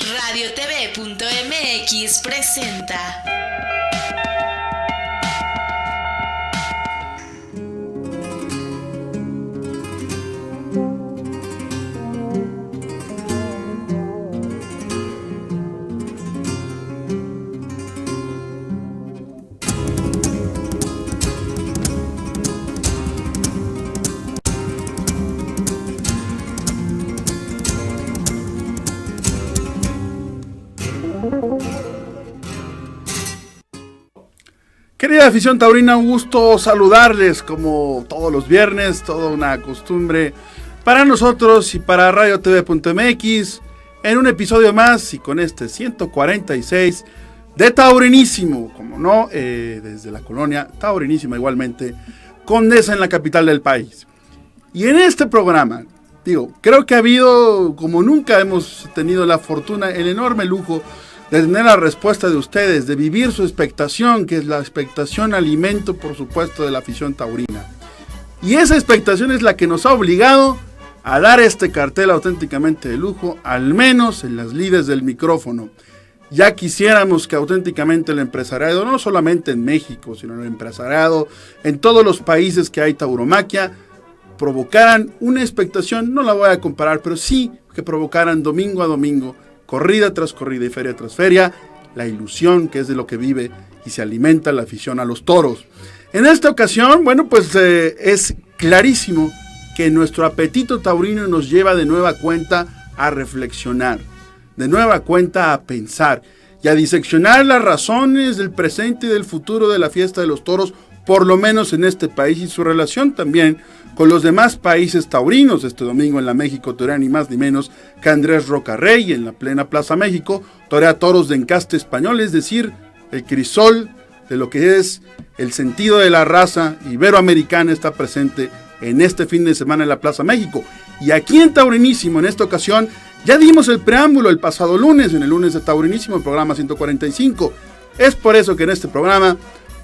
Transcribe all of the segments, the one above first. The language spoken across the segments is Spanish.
RadioTV.mx presenta. Querida afición taurina, un gusto saludarles como todos los viernes, toda una costumbre para nosotros y para RadioTV.mx en un episodio más y con este 146 de Taurinísimo, como no, desde la colonia Taurinísima igualmente, Condesa en la capital del país. Y en este programa, creo que ha habido, como nunca hemos tenido la fortuna, el enorme lujo de tener la respuesta de ustedes, de vivir su expectación, que es la expectación alimento, por supuesto, de la afición taurina. Y esa expectación es la que nos ha obligado a dar este cartel auténticamente de lujo, al menos en las lides del micrófono. Ya quisiéramos que auténticamente el empresariado, no solamente en México, sino el empresariado en todos los países que hay tauromaquia, provocaran una expectación, no la voy a comparar, pero sí que provocaran domingo a domingo, corrida tras corrida y feria tras feria, la ilusión que es de lo que vive y se alimenta la afición a los toros. En esta ocasión, es clarísimo que nuestro apetito taurino nos lleva de nueva cuenta a reflexionar, de nueva cuenta a pensar y a diseccionar las razones del presente y del futuro de la fiesta de los toros, por lo menos en este país, y su relación también con los demás países taurinos. Este domingo en la México torea ni más ni menos que Andrés Rocarrey en la plena Plaza México, torea toros de encaste español, es decir, el crisol de lo que es el sentido de la raza iberoamericana está presente en este fin de semana en la Plaza México. Y aquí en Taurinísimo, en esta ocasión, ya dimos el preámbulo el pasado lunes, en el lunes de Taurinísimo, el programa 145. Es por eso que en este programa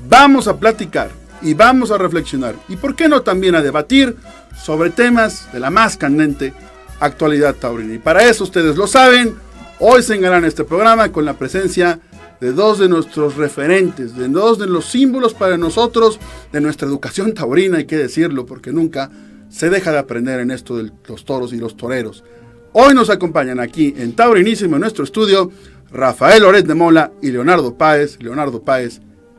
vamos a platicar y vamos a reflexionar, y por qué no también a debatir sobre temas de la más candente actualidad taurina. Y para eso, ustedes lo saben, hoy se engalan este programa con la presencia de dos de nuestros referentes, de dos de los símbolos para nosotros de nuestra educación taurina, hay que decirlo, porque nunca se deja de aprender en esto de los toros y los toreros. Hoy nos acompañan aquí en Taurinísimo, en nuestro estudio, Rafael Loret de Mola y Leonardo Páez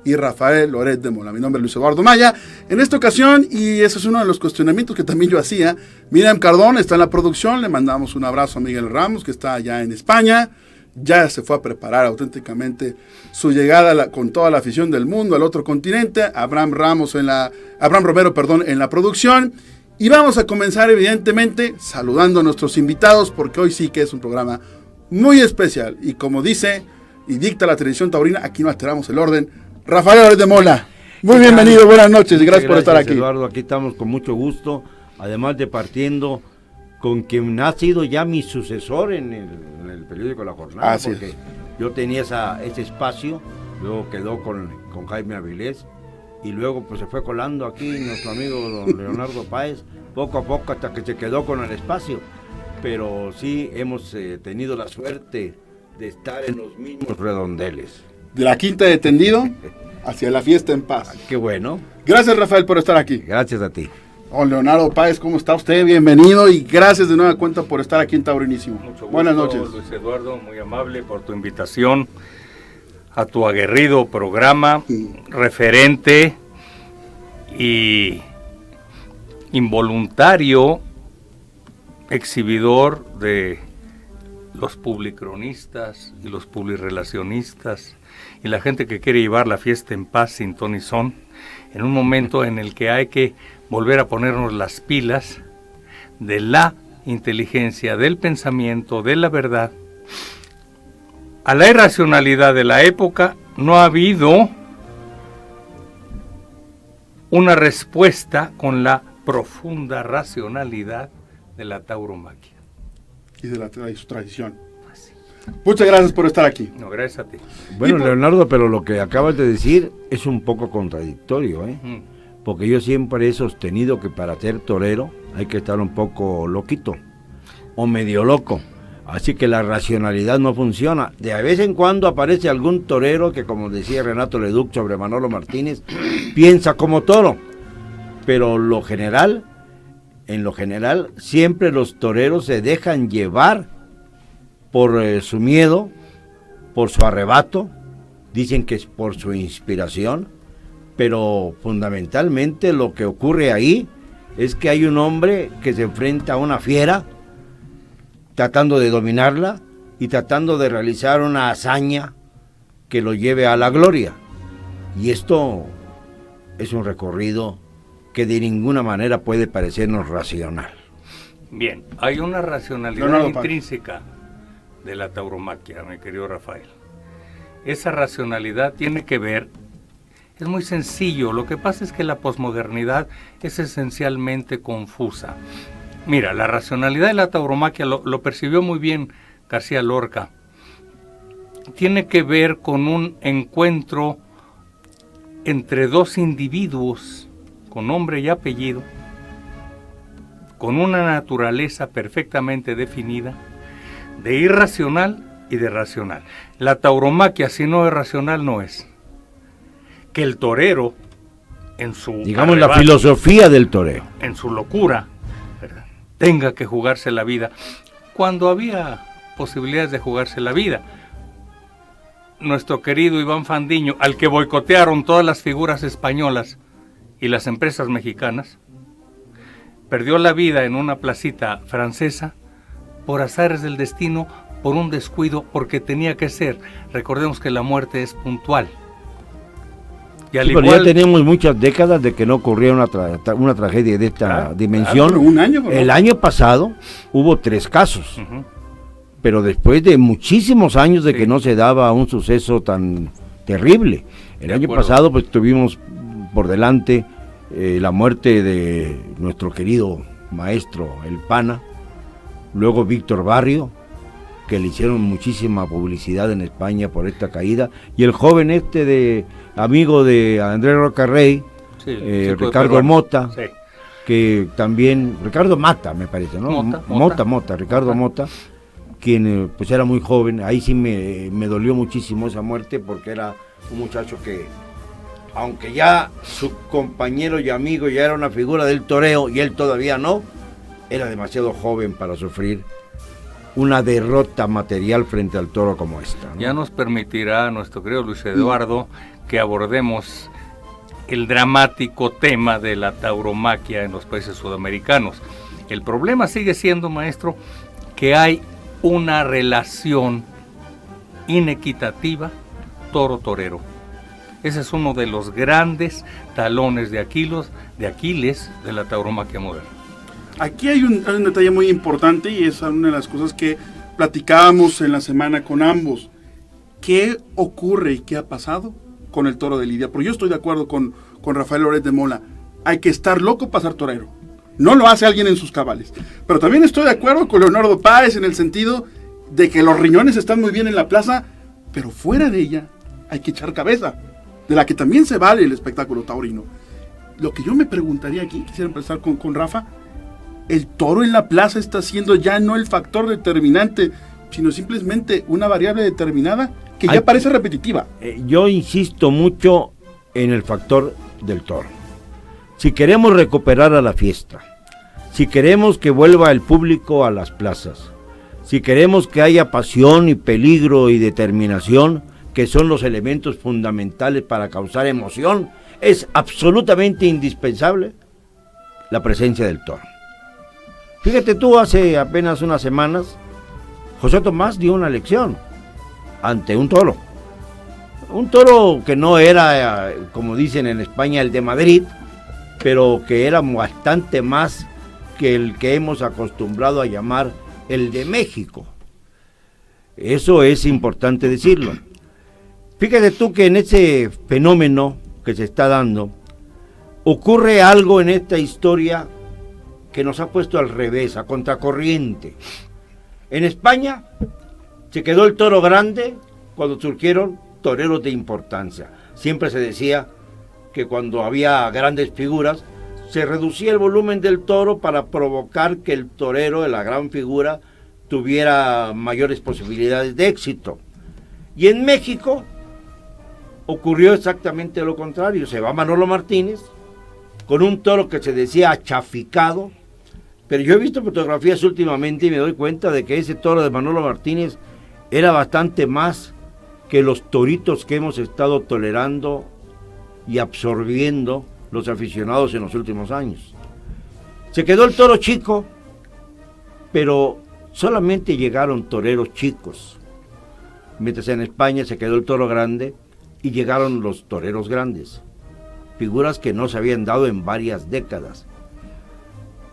y Rafael Loret de Mola. Mi nombre es Luis Eduardo Maya. En esta ocasión, y ese es uno de los cuestionamientos que también yo hacía, Miriam Cardón está en la producción, le mandamos un abrazo a Miguel Ramos, que está allá en España, ya se fue a preparar auténticamente su llegada con toda la afición del mundo al otro continente. Abraham Romero, en la producción. Y vamos a comenzar evidentemente saludando a nuestros invitados, porque hoy sí que es un programa muy especial, y como dice y dicta la tradición taurina, aquí no alteramos el orden. Rafael Loret de Mola, muy bienvenido, buenas noches y gracias por estar aquí. Eduardo, aquí estamos con mucho gusto, además de partiendo con quien ha sido ya mi sucesor en el periódico La Jornada, porque yo tenía ese espacio, luego quedó con Jaime Avilés, y luego pues se fue colando aquí nuestro amigo don Leonardo Páez, poco a poco hasta que se quedó con el espacio, pero sí hemos tenido la suerte de estar en los mismos redondeles. De la Quinta de Tendido hacia la Fiesta en Paz. Qué bueno. Gracias, Rafael, por estar aquí. Gracias a ti. Don Leonardo Páez, ¿cómo está usted? Bienvenido y gracias de nueva cuenta por estar aquí en Taurinísimo. Mucho gusto, buenas noches. Luis Eduardo, muy amable por tu invitación a tu aguerrido programa, referente y involuntario exhibidor de los publicronistas y los publirelacionistas y la gente que quiere llevar la fiesta en paz sin ton y son, en un momento en el que hay que volver a ponernos las pilas de la inteligencia, del pensamiento, de la verdad. A la irracionalidad de la época no ha habido una respuesta con la profunda racionalidad de la tauromaquia. Y de su tradición. Muchas gracias por estar aquí. No, gracias a ti. Bueno, Leonardo, pero lo que acabas de decir es un poco contradictorio, porque yo siempre he sostenido que para ser torero hay que estar un poco loquito, o medio loco, Así que la racionalidad no funciona. De vez en cuando aparece algún torero que, como decía Renato Leduc sobre Manolo Martínez, piensa como toro. Pero en lo general, siempre los toreros se dejan llevar por su miedo, por su arrebato. Dicen que es por su inspiración, pero fundamentalmente lo que ocurre ahí es que hay un hombre que se enfrenta a una fiera, tratando de dominarla y tratando de realizar una hazaña que lo lleve a la gloria. Y esto es un recorrido que de ninguna manera puede parecernos racional. Bien, hay una racionalidad intrínseca de la tauromaquia, mi querido Rafael. Esa racionalidad tiene que ver, es muy sencillo, lo que pasa es que la posmodernidad es esencialmente confusa. Mira, la racionalidad de la tauromaquia lo percibió muy bien García Lorca. Tiene que ver con un encuentro entre dos individuos con nombre y apellido, con una naturaleza perfectamente definida, de irracional y de racional. La tauromaquia, si no es racional, no es. Que el torero, en su digamos arrebato, la filosofía del toreo, en su locura, ¿verdad?, tenga que jugarse la vida, cuando había posibilidades de jugarse la vida. Nuestro querido Iván Fandiño, al que boicotearon todas las figuras españolas y las empresas mexicanas, perdió la vida en una placita francesa por azares del destino, por un descuido, porque tenía que ser. Recordemos que la muerte es puntual. Y al igual, ya tenemos muchas décadas de que no ocurría una tragedia de esta dimensión. Claro, un año, el año pasado hubo 3 casos, pero después de muchísimos años de que no se daba un suceso tan terrible. El año pasado pues tuvimos por delante la muerte de nuestro querido maestro El Pana, luego Víctor Barrio, que le hicieron muchísima publicidad en España por esta caída, y el joven amigo de Andrés Rocarrey, Ricardo Mota, sí, que también, Ricardo Mata me parece, ¿no? Ricardo Mota, quien pues era muy joven. Ahí sí me dolió muchísimo esa muerte, porque era un muchacho que, aunque ya su compañero y amigo ya era una figura del toreo y él todavía no, era demasiado joven para sufrir una derrota material frente al toro como esta, ¿no? Ya nos permitirá nuestro querido Luis Eduardo que abordemos el dramático tema de la tauromaquia en los países sudamericanos. El problema sigue siendo, maestro, que hay una relación inequitativa toro-torero. Ese es uno de los grandes talones de Aquiles de la tauromaquia moderna. Aquí hay un detalle muy importante, y es una de las cosas que platicábamos en la semana con ambos. ¿Qué ocurre y qué ha pasado con el toro de Lidia? Porque yo estoy de acuerdo con Rafael Loret de Mola. Hay que estar loco para ser torero. No lo hace alguien en sus cabales. Pero también estoy de acuerdo con Leonardo Páez en el sentido de que los riñones están muy bien en la plaza, pero fuera de ella hay que echar cabeza, de la que también se vale el espectáculo taurino. Lo que yo me preguntaría aquí, quisiera empezar con Rafa, el toro en la plaza está siendo ya no el factor determinante, sino simplemente una variable determinada que ya parece repetitiva. Yo insisto mucho en el factor del toro. Si queremos recuperar a la fiesta, si queremos que vuelva el público a las plazas, si queremos que haya pasión y peligro y determinación, que son los elementos fundamentales para causar emoción, es absolutamente indispensable la presencia del toro. Fíjate tú, hace apenas unas semanas, José Tomás dio una lección ante un toro que no era, como dicen en España, el de Madrid, pero que era bastante más que el que hemos acostumbrado a llamar el de México. Eso es importante decirlo. Fíjate tú que en ese fenómeno que se está dando, ocurre algo en esta historia que nos ha puesto al revés, a contracorriente. En España se quedó el toro grande cuando surgieron toreros de importancia. Siempre se decía que cuando había grandes figuras, se reducía el volumen del toro para provocar que el torero, la gran figura, tuviera mayores posibilidades de éxito. Y en México ocurrió exactamente lo contrario. Se va Manolo Martínez con un toro que se decía achaficado, pero yo he visto fotografías últimamente y me doy cuenta de que ese toro de Manolo Martínez era bastante más que los toritos que hemos estado tolerando y absorbiendo los aficionados en los últimos años. Se quedó el toro chico, pero solamente llegaron toreros chicos, mientras en España se quedó el toro grande y llegaron los toreros grandes, figuras que no se habían dado en varias décadas.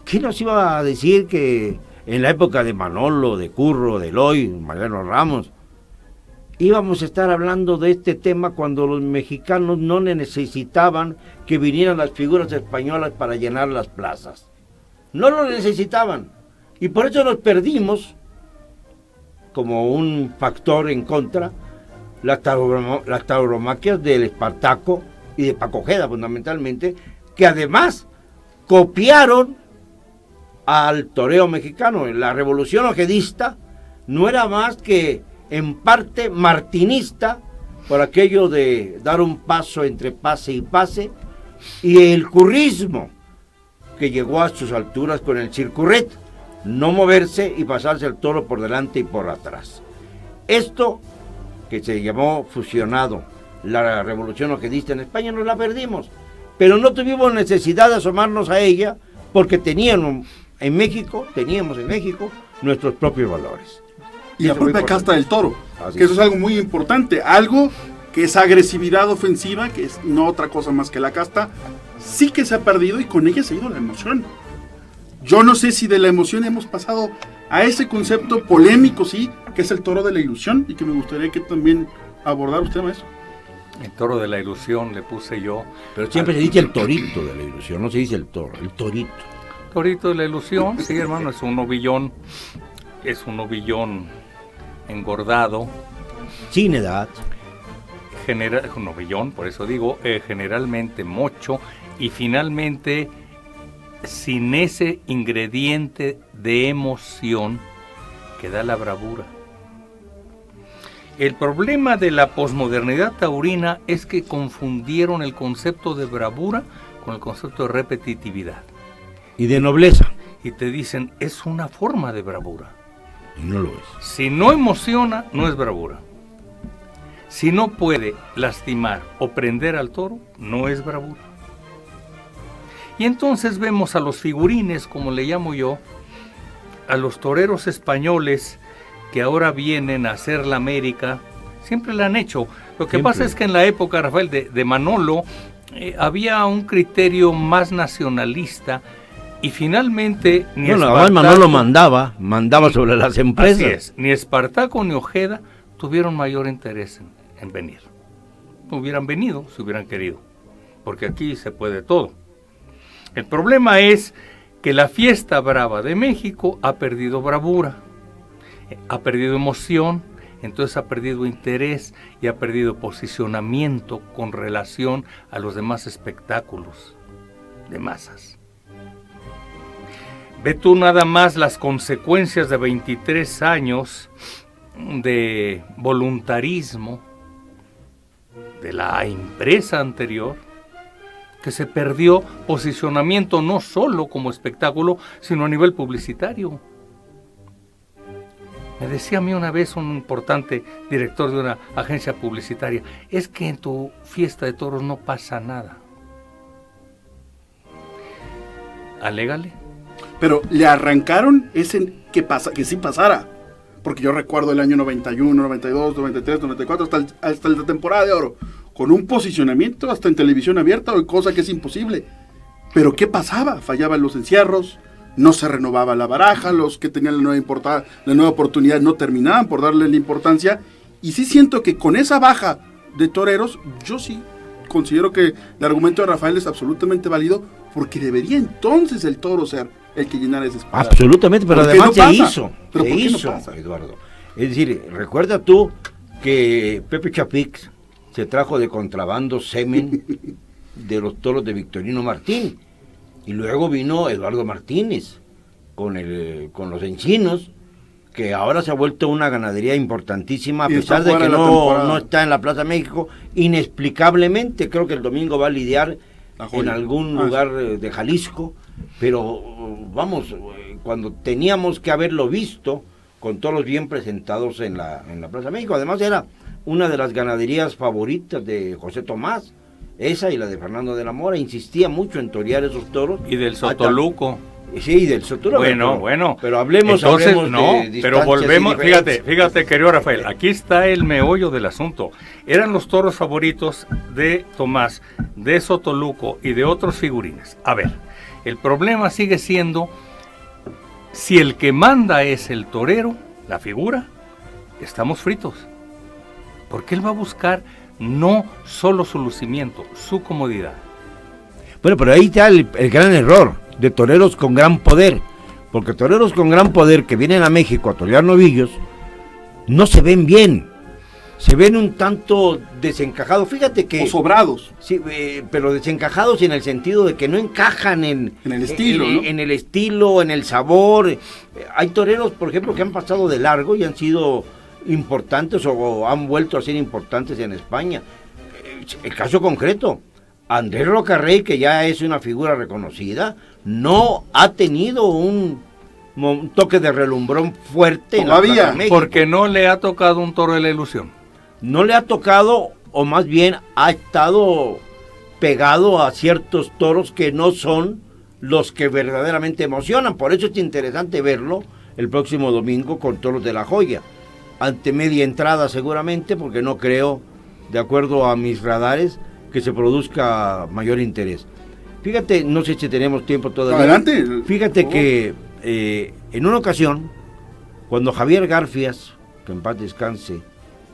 ¿Quién nos iba a decir que en la época de Manolo, de Curro, de Eloy, Mariano Ramos, íbamos a estar hablando de este tema cuando los mexicanos no necesitaban que vinieran las figuras españolas para llenar las plazas? No lo necesitaban. Y por eso nos perdimos, como un factor en contra, las tauromaquias del Espartaco y de Paco Ojeda, fundamentalmente, que además copiaron al toreo mexicano. La revolución ojedista no era más que en parte martinista, por aquello de dar un paso entre pase y pase, y el currismo, que llegó a sus alturas con el circurret, no moverse y pasarse el toro por delante y por atrás. Esto, que se llamó fusionado la revolución ojedista en España, nos la perdimos, pero no tuvimos necesidad de asomarnos a ella, porque teníamos en México nuestros propios valores. Y la propia casta del toro, que eso es algo muy importante, algo que es agresividad ofensiva, que es no otra cosa más que la casta, sí que se ha perdido y con ella se ha ido la emoción. Yo no sé si de la emoción hemos pasado a ese concepto polémico, sí, que es el toro de la ilusión, y que me gustaría que también abordara usted, maestro. El toro de la ilusión le puse yo. Pero siempre se dice el torito de la ilusión, no se dice el toro, el torito. Torito de la ilusión, sí, hermano, es un novillón engordado. Sin edad. Un novillón, por eso digo, generalmente mocho, y finalmente sin ese ingrediente de emoción que da la bravura. El problema de la posmodernidad taurina es que confundieron el concepto de bravura con el concepto de repetitividad. Y de nobleza. Y te dicen, es una forma de bravura. Y no lo es. Si no emociona, no es bravura. Si no puede lastimar o prender al toro, no es bravura. Y entonces vemos a los figurines, como le llamo yo, a los toreros españoles que ahora vienen a hacer la América, siempre la han hecho. Lo que pasa es que en la época, Rafael, de Manolo, había un criterio más nacionalista y finalmente... Manolo mandaba sobre las empresas. Así es, ni Espartaco ni Ojeda tuvieron mayor interés en venir. No hubieran venido si hubieran querido, porque aquí se puede todo. El problema es que la fiesta brava de México ha perdido bravura, ha perdido emoción, entonces ha perdido interés y ha perdido posicionamiento con relación a los demás espectáculos de masas. Ve tú nada más las consecuencias de 23 años de voluntarismo de la empresa anterior, que se perdió posicionamiento no solo como espectáculo, sino a nivel publicitario. Me decía a mí una vez un importante director de una agencia publicitaria, es que en tu fiesta de toros no pasa nada. Alégale. Pero le arrancaron ese que sí pasara. Porque yo recuerdo el año 91, 92, 93, 94, hasta la temporada de oro, con un posicionamiento hasta en televisión abierta, cosa que es imposible. Pero ¿qué pasaba? Fallaban los encierros, no se renovaba la baraja, los que tenían la nueva oportunidad no terminaban por darle la importancia. Y sí siento que con esa baja de toreros, yo sí considero que el argumento de Rafael es absolutamente válido, porque debería entonces el toro ser el que llenara ese espacio. Absolutamente, pero además no se hizo, no pasa? Eduardo. Es decir, recuerda tú que Pepe Chapix se trajo de contrabando semen de los toros de Victorino Martín, y luego vino Eduardo Martínez con los encinos que ahora se ha vuelto una ganadería importantísima, a Y está pesar de fuera que de la temporada. no está en la Plaza México, inexplicablemente. Creo que el domingo va a lidiar La Joya. en algún lugar de Jalisco, pero vamos, cuando teníamos que haberlo visto con toros bien presentados en la Plaza México. Además era una de las ganaderías favoritas de José Tomás, esa y la de Fernando de la Mora. Insistía mucho en torear esos toros. Y del Sotoluco. Sí, del Sotoluco. Bueno. Pero hablemos no, de pero volvemos, distancias y fíjate, querido Rafael, aquí está el meollo del asunto. Eran los toros favoritos de Tomás, de Sotoluco y de otros figurines. A ver, el problema sigue siendo, si el que manda es el torero, la figura, estamos fritos. Porque él va a buscar no solo su lucimiento, su comodidad. Bueno, pero ahí está el gran error de toreros con gran poder, porque toreros con gran poder que vienen a México a torear novillos no se ven bien, se ven un tanto desencajados. Fíjate que O sobrados. sí, pero desencajados en el sentido de que no encajan en el estilo, ¿no? en el estilo, en el sabor. Hay toreros, por ejemplo, que han pasado de largo y han sido importantes o han vuelto a ser importantes en España. El caso concreto, Andrés Rocarrey, que ya es una figura reconocida, no ha tenido un toque de relumbrón fuerte en la Todavía, Plaza México. Porque no le ha tocado un toro de la ilusión. No le ha tocado, o más bien ha estado pegado a ciertos toros que no son los que verdaderamente emocionan. Por eso es interesante verlo el próximo domingo con Toros de la Joya, ante media entrada seguramente, porque no creo, de acuerdo a mis radares, que se produzca mayor interés. Fíjate, no sé si tenemos tiempo todavía. Adelante. Fíjate que en una ocasión, cuando Javier Garfias, que en paz descanse,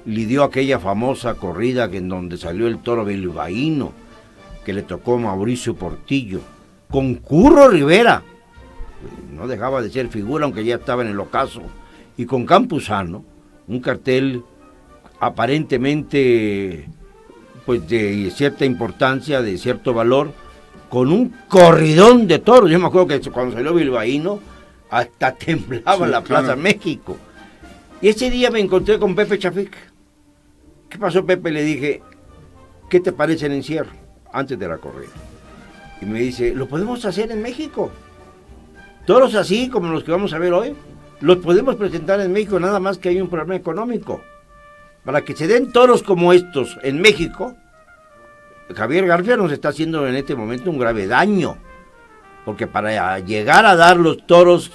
lidió aquella famosa corrida en donde salió el toro bilbaíno, que le tocó Mauricio Portillo, con Curro Rivera, no dejaba de ser figura, aunque ya estaba en el ocaso, y con Campuzano, un cartel aparentemente pues de cierta importancia, de cierto valor, con un corridón de toros. Yo me acuerdo que cuando salió bilbaíno hasta temblaba Sí, la Plaza claro. México. Y ese día me encontré con Pepe Chafic. ¿Qué pasó, Pepe? Le dije, ¿qué te parece el encierro? Antes de la corrida. Y me dice, ¿lo podemos hacer en México? Toros así como los que vamos a ver hoy, los podemos presentar en México, nada más que hay un problema económico. Para que se den toros como estos en México, Javier García nos está haciendo en este momento un grave daño. Porque para llegar a dar los toros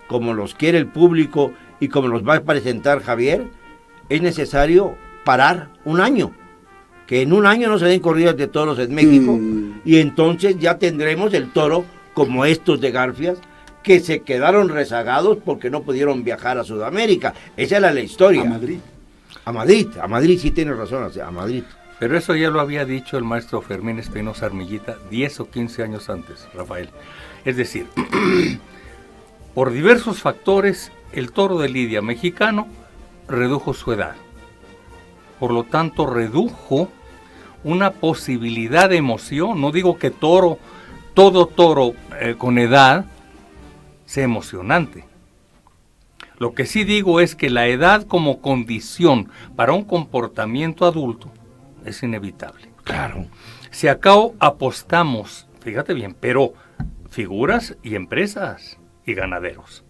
como los quiere el público y como los va a presentar Javier, es necesario parar un año. Que en un año no se den corridas de toros en México, y entonces ya tendremos el toro como estos de Garfias, que se quedaron rezagados porque no pudieron viajar a Sudamérica. Esa era la historia. A Madrid. A Madrid sí tienes razón, a Madrid. Pero eso ya lo había dicho el maestro Fermín Espinosa Armillita 10 o 15 años antes, Rafael. Es decir, por diversos factores, el toro de lidia mexicano redujo su edad. Por lo tanto, redujo una posibilidad de emoción. No digo que todo toro con edad sea emocionante. Lo que sí digo es que la edad como condición para un comportamiento adulto es inevitable. Claro. Si acá apostamos, fíjate bien, pero figuras y empresas y ganaderos,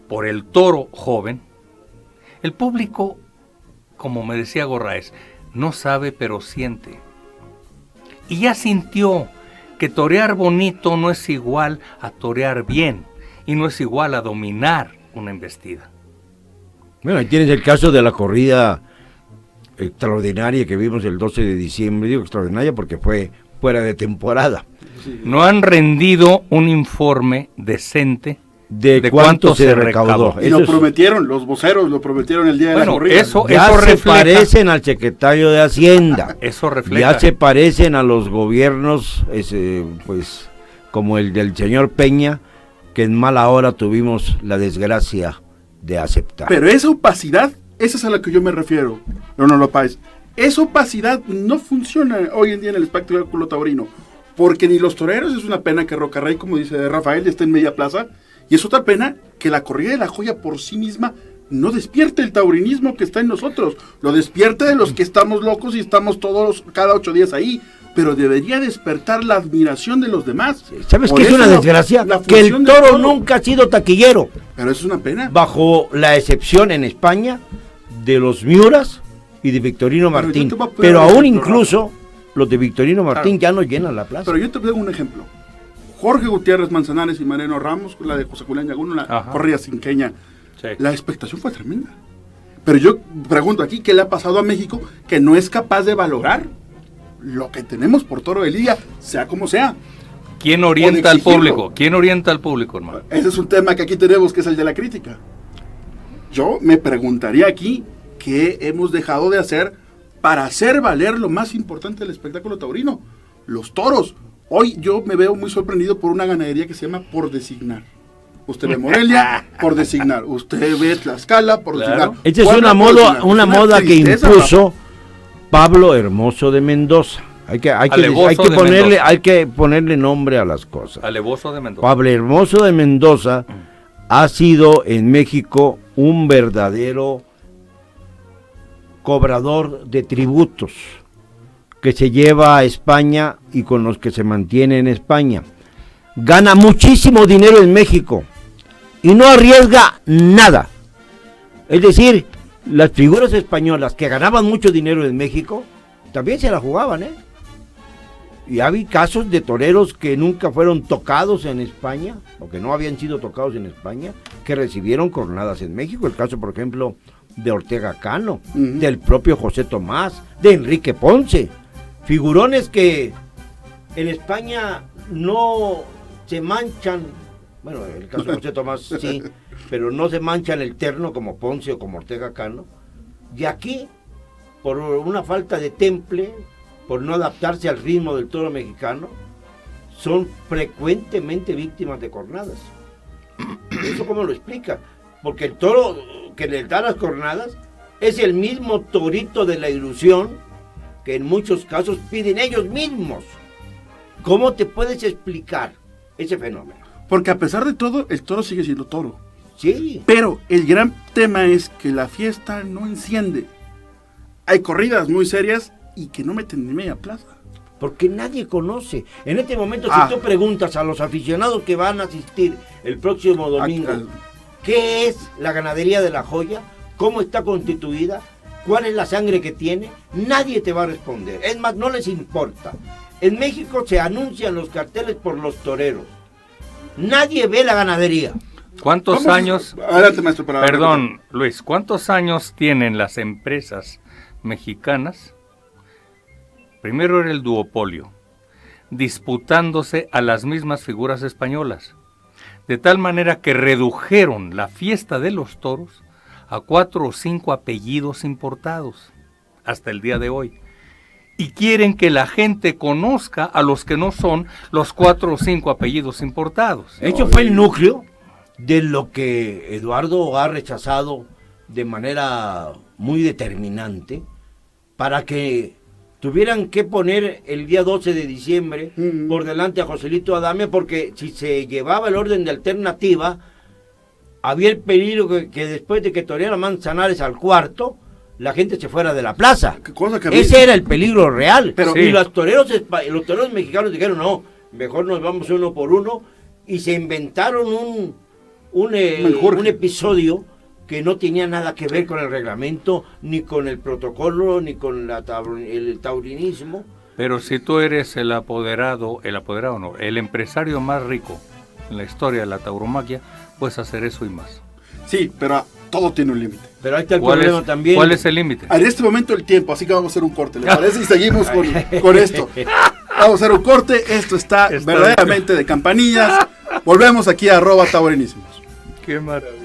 por el toro joven, el público, como me decía Gorraez, no sabe pero siente. Y ya sintió que torear bonito no es igual a torear bien y no es igual a dominar una embestida. Bueno, ahí tienes el caso de la corrida extraordinaria que vimos el 12 de diciembre. Digo extraordinaria porque fue fuera de temporada. No han rendido un informe decente De cuánto se recaudó. Y lo prometieron, los voceros lo prometieron el día de la corrida. Ya se refleja, parecen al secretario de Hacienda. Eso refleja. Ya se parecen a los gobiernos, pues, como el del señor Peña, que en mala hora tuvimos la desgracia de aceptar. Pero esa opacidad, esa es a la que yo me refiero, Leonardo Páez. Esa opacidad no funciona hoy en día en el espectáculo taurino, porque ni los toreros, es una pena que Rocarrey, como dice Rafael, esté en media plaza, Y es otra pena que la corrida de la joya por sí misma no despierte el taurinismo que está en nosotros, lo despierte de los que estamos locos y estamos todos cada 8 días ahí, pero debería despertar la admiración de los demás. ¿Sabes Por qué es eso una desgracia? Que el función toro nunca ha sido taquillero, Pero eso es una pena. bajo la excepción en España de los Miuras y de Victorino Pero yo Martín. te voy a poner Pero un aún ejemplo, incluso los de Victorino Martín Claro. ya no llenan la plaza. Pero yo te pongo un ejemplo. Jorge Gutiérrez Manzanares y Mariano Ramos, la de José Julián Yaguno, la Ajá. corrida cinqueña, Sí. la expectación fue tremenda. Pero yo pregunto aquí, ¿qué le ha pasado a México que no es capaz de valorar lo que tenemos por Toro de Lidia, sea como sea? ¿Quién orienta al exigirlo. público? ¿Quién orienta al público, hermano? Ese es un tema que aquí tenemos, que es el de la crítica. Yo me preguntaría aquí qué hemos dejado de hacer para hacer valer lo más importante del espectáculo taurino, los toros. Hoy yo me veo muy sorprendido por una ganadería que se llama Por Designar. Usted ve Morelia, por designar. Usted ve Tlaxcala, por Claro. designar. Esta es Puebla, una por designar. moda, una Es moda que tristeza, impuso Pablo Hermoso de Mendoza. Hay que Alevoso de ponerle, Mendoza. hay que ponerle nombre a las cosas. Alevoso de Mendoza. Pablo Hermoso de Mendoza ha sido en México un verdadero cobrador de tributos que se lleva a España y con los que se mantiene en España. Gana muchísimo dinero en México y no arriesga nada. Es decir, las figuras españolas que ganaban mucho dinero en México también se la jugaban, ¿eh? Y había casos de toreros que nunca fueron tocados en España, o que no habían sido tocados en España, que recibieron cornadas en México. El caso, por ejemplo, de Ortega Cano, del propio José Tomás, de Enrique Ponce. Figurones que en España no se manchan, bueno, en el caso de José Tomás sí, pero no se manchan el terno como Ponce o como Ortega Cano. Y aquí, por una falta de temple, por no adaptarse al ritmo del toro mexicano, son frecuentemente víctimas de cornadas. ¿Eso cómo lo explica? Porque el toro que les da las cornadas es el mismo torito de la ilusión que en muchos casos piden ellos mismos. ¿Cómo te puedes explicar ese fenómeno? Porque a pesar de todo, el toro sigue siendo toro. Sí. Pero el gran tema es que la fiesta no enciende. Hay corridas muy serias y que no meten ni media plaza. Porque nadie conoce. En este momento, Ah. si tú preguntas a los aficionados que van a asistir el próximo domingo, ¿qué es la ganadería de La Joya? ¿Cómo está constituida? ¿Cuál es la sangre que tiene? Nadie te va a responder. Es más, no les importa. En México se anuncian los carteles por los toreros. Nadie ve la ganadería. ¿Cuántos Vamos- años? Adelante, maestro. para- Perdón, Luis, ¿cuántos años tienen las empresas mexicanas? Primero era el duopolio, disputándose a las mismas figuras españolas, de tal manera que redujeron la fiesta de los toros a 4 o 5 apellidos importados, hasta el día de hoy. Y quieren que la gente conozca a los que no son los 4 o 5 apellidos importados. Eso fue el núcleo de lo que Eduardo ha rechazado de manera muy determinante para que tuvieran que poner el día 12 de diciembre por delante a Joselito Adame, porque si se llevaba el orden de alternativa, había el peligro que después de que toreara Manzanares al cuarto, la gente se fuera de la plaza. Qué cosa que Ese era el peligro real. Pero- y Sí. los toreros mexicanos dijeron, no, mejor nos vamos uno por uno, y se inventaron un episodio que no tenía nada que ver con el reglamento, ni con el protocolo, ni con el taurinismo. Pero si tú eres el apoderado no, el empresario más rico en la historia de la tauromaquia, puedes hacer eso y más. Sí, pero todo tiene un límite. Pero ahí está el ¿Cuál problema es, también. ¿Cuál es el límite? En este momento el tiempo, así que vamos a hacer un corte, ¿le parece? Y seguimos con esto. Vamos a hacer un corte, esto está Está verdaderamente de campanillas. Volvemos aquí a @taurinísimos. Qué maravilla.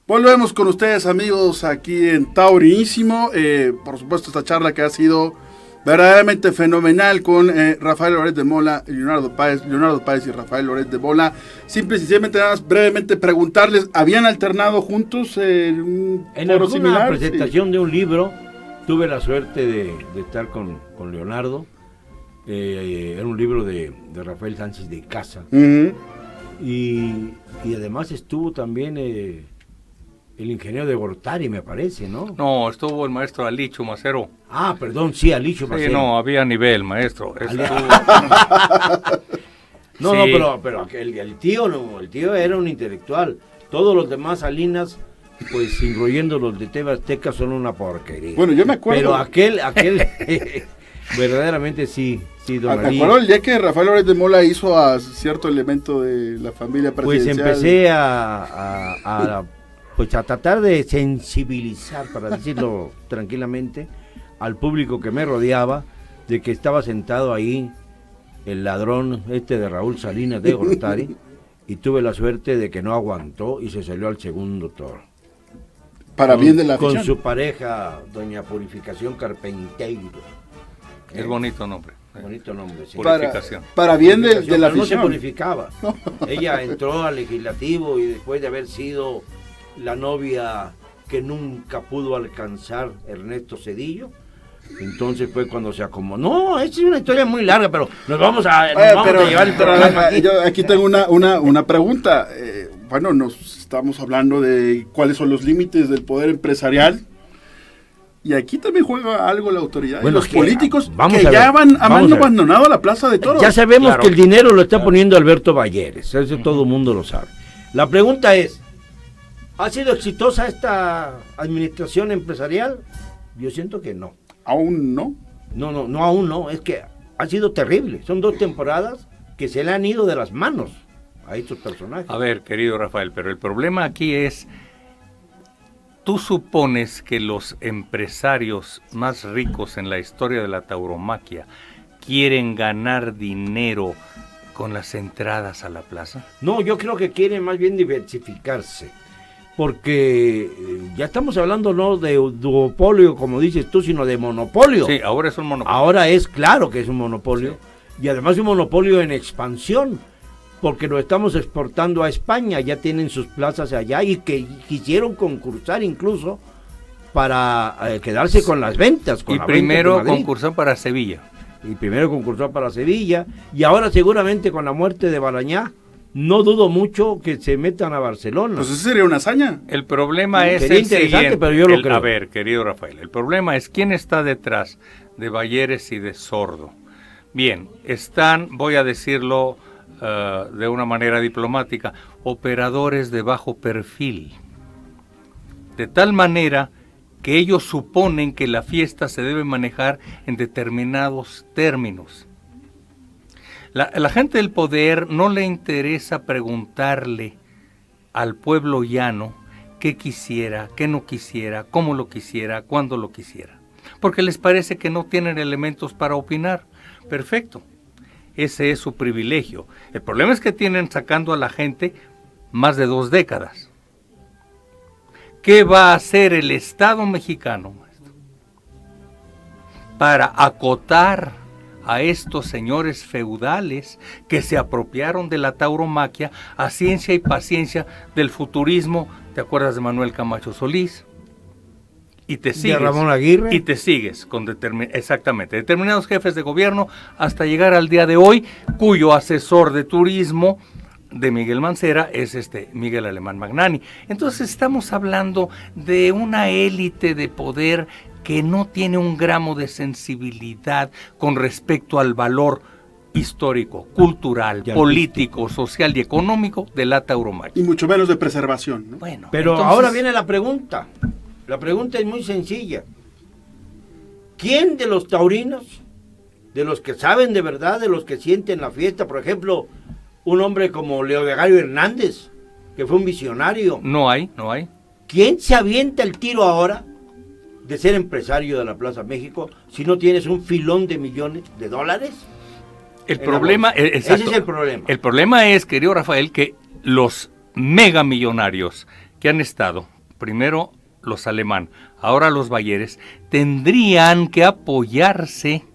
Volvemos con ustedes, amigos, aquí en Taurinísimo. Por supuesto, esta charla que ha sido verdaderamente fenomenal con Rafael Loret de Mola, Leonardo Páez y Rafael Loret de Mola. Simple y sencillamente, nada más brevemente preguntarles, ¿habían alternado juntos en un foro similar? Presentación de un libro, tuve la suerte de estar con Leonardo. Era un libro de Rafael Sánchez de Casa. Uh-huh. Y además estuvo también el ingeniero de Gortari, me parece, ¿no? No, estuvo el maestro Alicho Macero. Ah, perdón, sí, Alicho Macero. Sí, no, había nivel, maestro. No, Sí. pero el tío era un intelectual. Todos los demás Salinas, pues incluyendo los de TV Azteca, son una porquería. Bueno, yo me acuerdo. Pero aquel verdaderamente sí, don Me Ali. acuerdo el día que Rafael Loret de Mola hizo a cierto elemento de la familia Pues presidencial. empecé a tratar de sensibilizar, para decirlo tranquilamente, al público que me rodeaba, de que estaba sentado ahí el ladrón de Raúl Salinas de Gortari, y tuve la suerte de que no aguantó y se salió al segundo toro. Para bien de la Con afición. su pareja, doña Purificación Carpenteiro. Es bonito nombre. Bonito nombre, sí. Purificación. Para bien de la Pero no se afición. purificaba. Ella entró al legislativo y después de haber sido la novia que nunca pudo alcanzar Ernesto Zedillo, entonces fue cuando se acomodó. No, esa es una historia muy larga, pero nos vamos a llevar el programa aquí. Yo aquí tengo una pregunta. Bueno, nos estamos hablando de cuáles son los límites del poder empresarial. Y aquí también juega algo la autoridad. Bueno, y los políticos vamos que a ya ver, han abandonado la Plaza de Toros. Ya sabemos Claro. que el dinero lo está poniendo Alberto Valleres, eso todo el mundo lo sabe. La pregunta es, ¿ha sido exitosa esta administración empresarial? Yo siento que no. Aún no. No, aún no, es que ha sido terrible. Son 2 temporadas que se le han ido de las manos a estos personajes. A ver, querido Rafael, pero el problema aquí es, tú supones que los empresarios más ricos en la historia de la tauromaquia quieren ganar dinero con las entradas a la plaza. No, yo creo que quieren más bien diversificarse, porque ya estamos hablando no de duopolio, como dices tú, sino de monopolio. Sí, ahora es un monopolio. Ahora es claro que es un monopolio, y además un monopolio en expansión, porque lo estamos exportando a España, ya tienen sus plazas allá y que quisieron concursar incluso para quedarse con las ventas. Con Y la primero venta en Madrid. concursó para Sevilla. Y primero concursó para Sevilla, y ahora seguramente con la muerte de Balañá, no dudo mucho que se metan a Barcelona. Pues eso sería una hazaña. El problema es Sería el interesante, siguiente. pero yo lo creo. A ver, querido Rafael, el problema es quién está detrás de Valleres y de Sordo. Bien, están, voy a decirlo de una manera diplomática, operadores de bajo perfil. De tal manera que ellos suponen que la fiesta se debe manejar en determinados términos. La gente del poder no le interesa preguntarle al pueblo llano qué quisiera, qué no quisiera, cómo lo quisiera, cuándo lo quisiera. Porque les parece que no tienen elementos para opinar. Perfecto. Ese es su privilegio. El problema es que tienen sacando a la gente más de 2 décadas. ¿Qué va a hacer el Estado mexicano, maestro, para acotar a estos señores feudales que se apropiaron de la tauromaquia a ciencia y paciencia del futurismo? ¿Te acuerdas de Manuel Camacho Solís? Y te sigues, de Ramón Aguirre. y te sigues con determinados jefes de gobierno hasta llegar al día de hoy, cuyo asesor de turismo de Miguel Mancera es Miguel Alemán Magnani. Entonces estamos hablando de una élite de poder que no tiene un gramo de sensibilidad con respecto al valor histórico, cultural, político, social y económico de la tauromaquia. Y mucho menos de preservación, ¿no? Bueno, Pero entonces, ahora viene la pregunta. La pregunta es muy sencilla. ¿Quién de los taurinos, de los que saben de verdad, de los que sienten la fiesta, por ejemplo, un hombre como Leodegario Hernández, que fue un visionario, No hay. ¿quién se avienta el tiro ahora de ser empresario de la Plaza México si no tienes un filón de millones de dólares? El problema, Ese es el problema. El problema es, querido Rafael, que los megamillonarios que han estado primero los Alemán, ahora los Bayeres, tendrían que apoyarse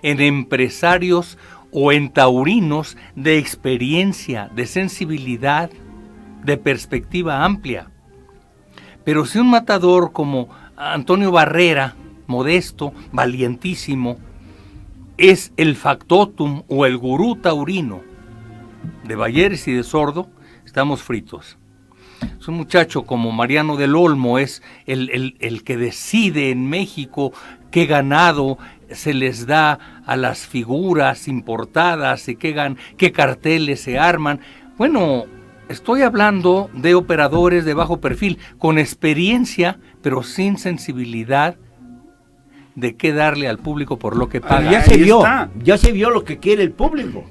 en empresarios o en taurinos de experiencia, de sensibilidad, de perspectiva amplia. Pero si un matador como Antonio Barrera, modesto, valientísimo, es el factotum o el gurú taurino de Bayeres y de Sordo, estamos fritos. Es un muchacho como Mariano del Olmo, es el que decide en México qué ganado se les da a las figuras importadas y qué carteles se arman. Bueno, estoy hablando de operadores de bajo perfil, con experiencia, pero sin sensibilidad de qué darle al público por lo que paga. Ya se vio lo que quiere el público.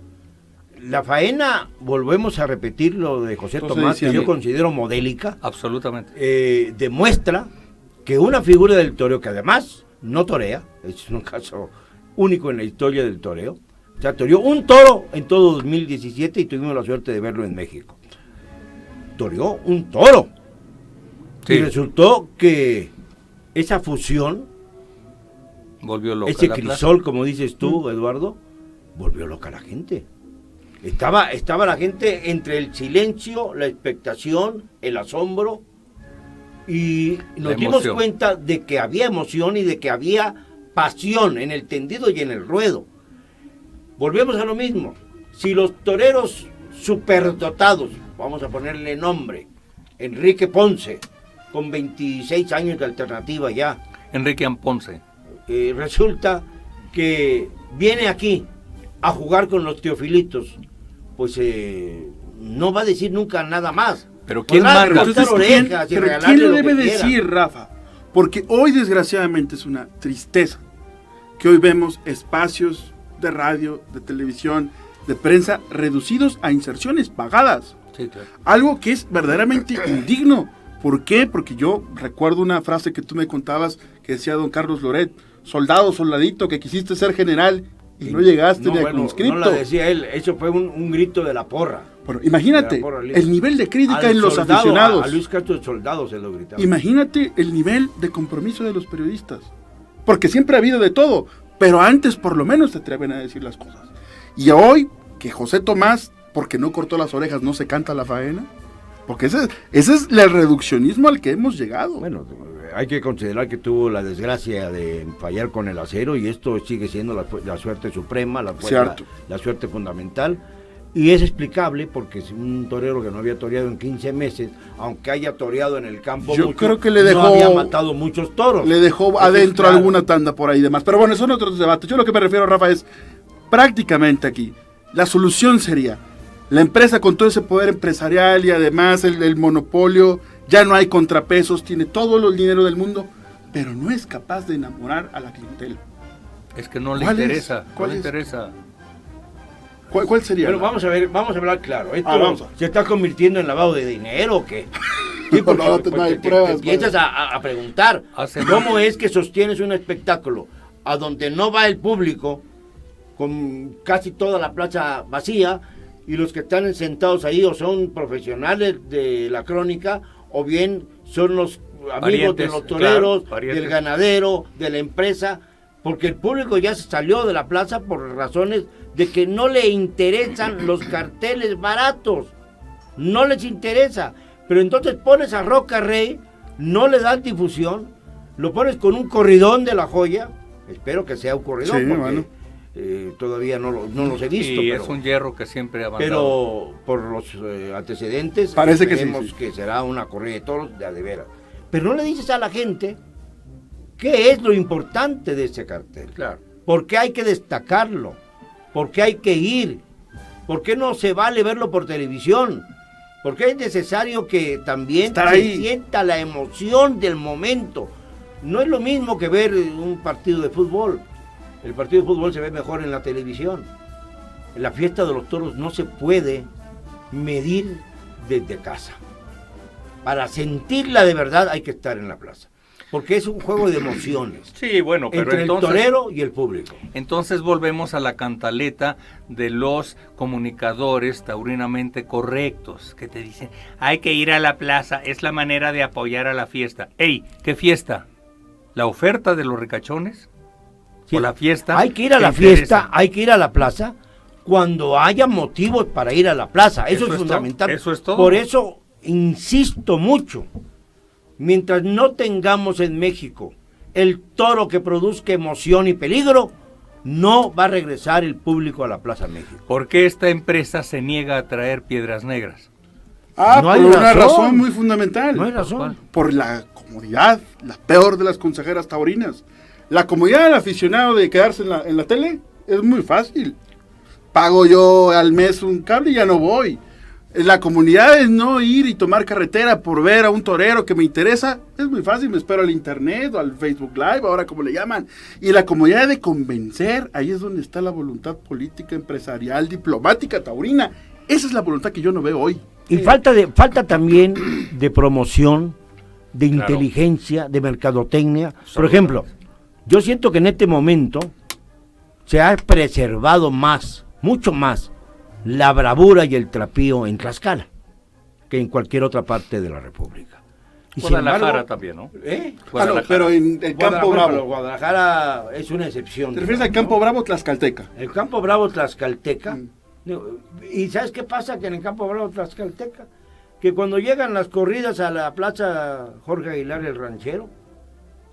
La faena, volvemos a repetir lo de José Tomás, que yo considero modélica. Absolutamente. Demuestra que una figura del toreo que además no torea, es un caso único en la historia del toreo, o sea, toreó un toro en todo 2017 y tuvimos la suerte de verlo en México. Toreó un toro. Sí. Y resultó que esa fusión, volvió loca ese crisol, como dices tú, Eduardo, volvió loca a la gente. Estaba la gente entre el silencio, la expectación, el asombro, y nos dimos cuenta de que había emoción y de que había pasión en el tendido y en el ruedo. Volvemos a lo mismo. Si los toreros superdotados, vamos a ponerle nombre, Enrique Ponce, con 26 años de alternativa ya. Enrique Ponce. Resulta que viene aquí a jugar con los teofilitos, pues no va a decir nunca nada más. Pero ¿quién marca? ¿Quién lo debe decir, Rafa? Porque hoy desgraciadamente es una tristeza que hoy vemos espacios de radio, de televisión, de prensa reducidos a inserciones pagadas. Sí, claro. Algo que es verdaderamente indigno. ¿Por qué? Porque yo recuerdo una frase que tú me contabas que decía don Carlos Loret: soldado, soldadito, que quisiste ser general y no llegaste ni a conscripto. No la decía él, eso fue un grito de la porra. Bueno, imagínate el nivel de crítica en los aficionados. A Luis Castro el soldado se lo gritaba. Imagínate el nivel de compromiso de los periodistas. Porque siempre ha habido de todo, pero antes por lo menos se atreven a decir las cosas. Y hoy, que José Tomás, porque no cortó las orejas, no se canta la faena. Porque ese es el reduccionismo al que hemos llegado. Bueno, hay que considerar que tuvo la desgracia de fallar con el acero y esto sigue siendo la suerte suprema, la suerte fundamental. Y es explicable porque es un torero que no había toreado en 15 meses, aunque haya toreado en el campo yo mucho, creo que le dejó, no había matado muchos toros. Le dejó adentro alguna tanda por ahí y demás. Pero bueno, son otros debates. Yo lo que me refiero, Rafa, es prácticamente aquí. La solución sería la empresa con todo ese poder empresarial y además el monopolio, ya no hay contrapesos, tiene todo el dinero del mundo, pero no es capaz de enamorar a la clientela. Es que no le interesa. ¿Cuál le interesa? ¿Cuál sería? Pero vamos a hablar claro. ¿Esto se está convirtiendo en lavado de dinero o qué? Sí, porque no hay pruebas. Empiezas a preguntar, ¿cómo es que sostienes un espectáculo a donde no va el público, con casi toda la plaza vacía, y los que están sentados ahí o son profesionales de la crónica, o bien son los amigos de los toreros, del ganadero, de la empresa, porque el público ya se salió de la plaza por razones de que no le interesan los carteles baratos, no les interesa. Pero entonces pones a Roca Rey, no le das difusión, lo pones con un corridón de La Joya, espero que sea un corridón, sí, porque bueno, todavía no los he visto. Y es un hierro que siempre ha avanzado. Pero por los antecedentes, parece que sí. Que será una corrida de toros de veras. Pero no le dices a la gente qué es lo importante de ese cartel. Claro. ¿Por qué hay que destacarlo? ¿Por qué hay que ir? ¿Por qué no se vale verlo por televisión? ¿Por qué es necesario que también se sienta la emoción del momento? No es lo mismo que ver un partido de fútbol. El partido de fútbol se ve mejor en la televisión. En la fiesta de los toros no se puede medir desde casa. Para sentirla de verdad hay que estar en la plaza. porque es un juego de emociones. Sí, bueno, pero entre entonces, el torero y el público. Entonces volvemos a la cantaleta de los comunicadores taurinamente correctos, que te dicen, hay que ir a la plaza, es la manera de apoyar a la fiesta. ¡Ey! ¿Qué fiesta? ¿La oferta de los ricachones? Sí. ¿O la fiesta? Hay que ir a la fiesta, hay que ir a la plaza cuando haya motivos para ir a la plaza. Eso es fundamental. Eso es todo. Por eso insisto mucho, mientras no tengamos en México el toro que produzca emoción y peligro, no va a regresar el público a la Plaza México. ¿Por qué esta empresa se niega a traer piedras negras? Ah, No hay por una razón. razón muy fundamental. No hay razón. Por la comodidad, la peor de las consejeras taurinas. La comodidad del aficionado de quedarse en la tele es muy fácil. Pago yo al mes un cable y ya no voy. La comunidad es no ir y tomar carretera por ver a un torero que me interesa. Es muy fácil, me espero al internet o al Facebook Live, ahora como le llaman. Y la comodidad de convencer, ahí es donde está la voluntad política, empresarial, diplomática, taurina. Esa es la voluntad que yo no veo hoy. Y falta también de promoción, de Claro. inteligencia, de mercadotecnia. Por ejemplo, yo siento que en este momento se ha preservado más, mucho más, la bravura y el trapío en Tlaxcala que en cualquier otra parte de la República. Y sin Guadalajara embargo, también, ¿no? ¿eh? Guadalajara. Pero en el Campo Guadalajara, Bravo. pero Guadalajara es una excepción. ¿Te refieres al digamos, Campo ¿no? Bravo Tlaxcalteca? El Campo Bravo Tlaxcalteca. ¿Y sabes qué pasa? Que en el Campo Bravo Tlaxcalteca, que cuando llegan las corridas a la plaza Jorge Aguilar el Ranchero,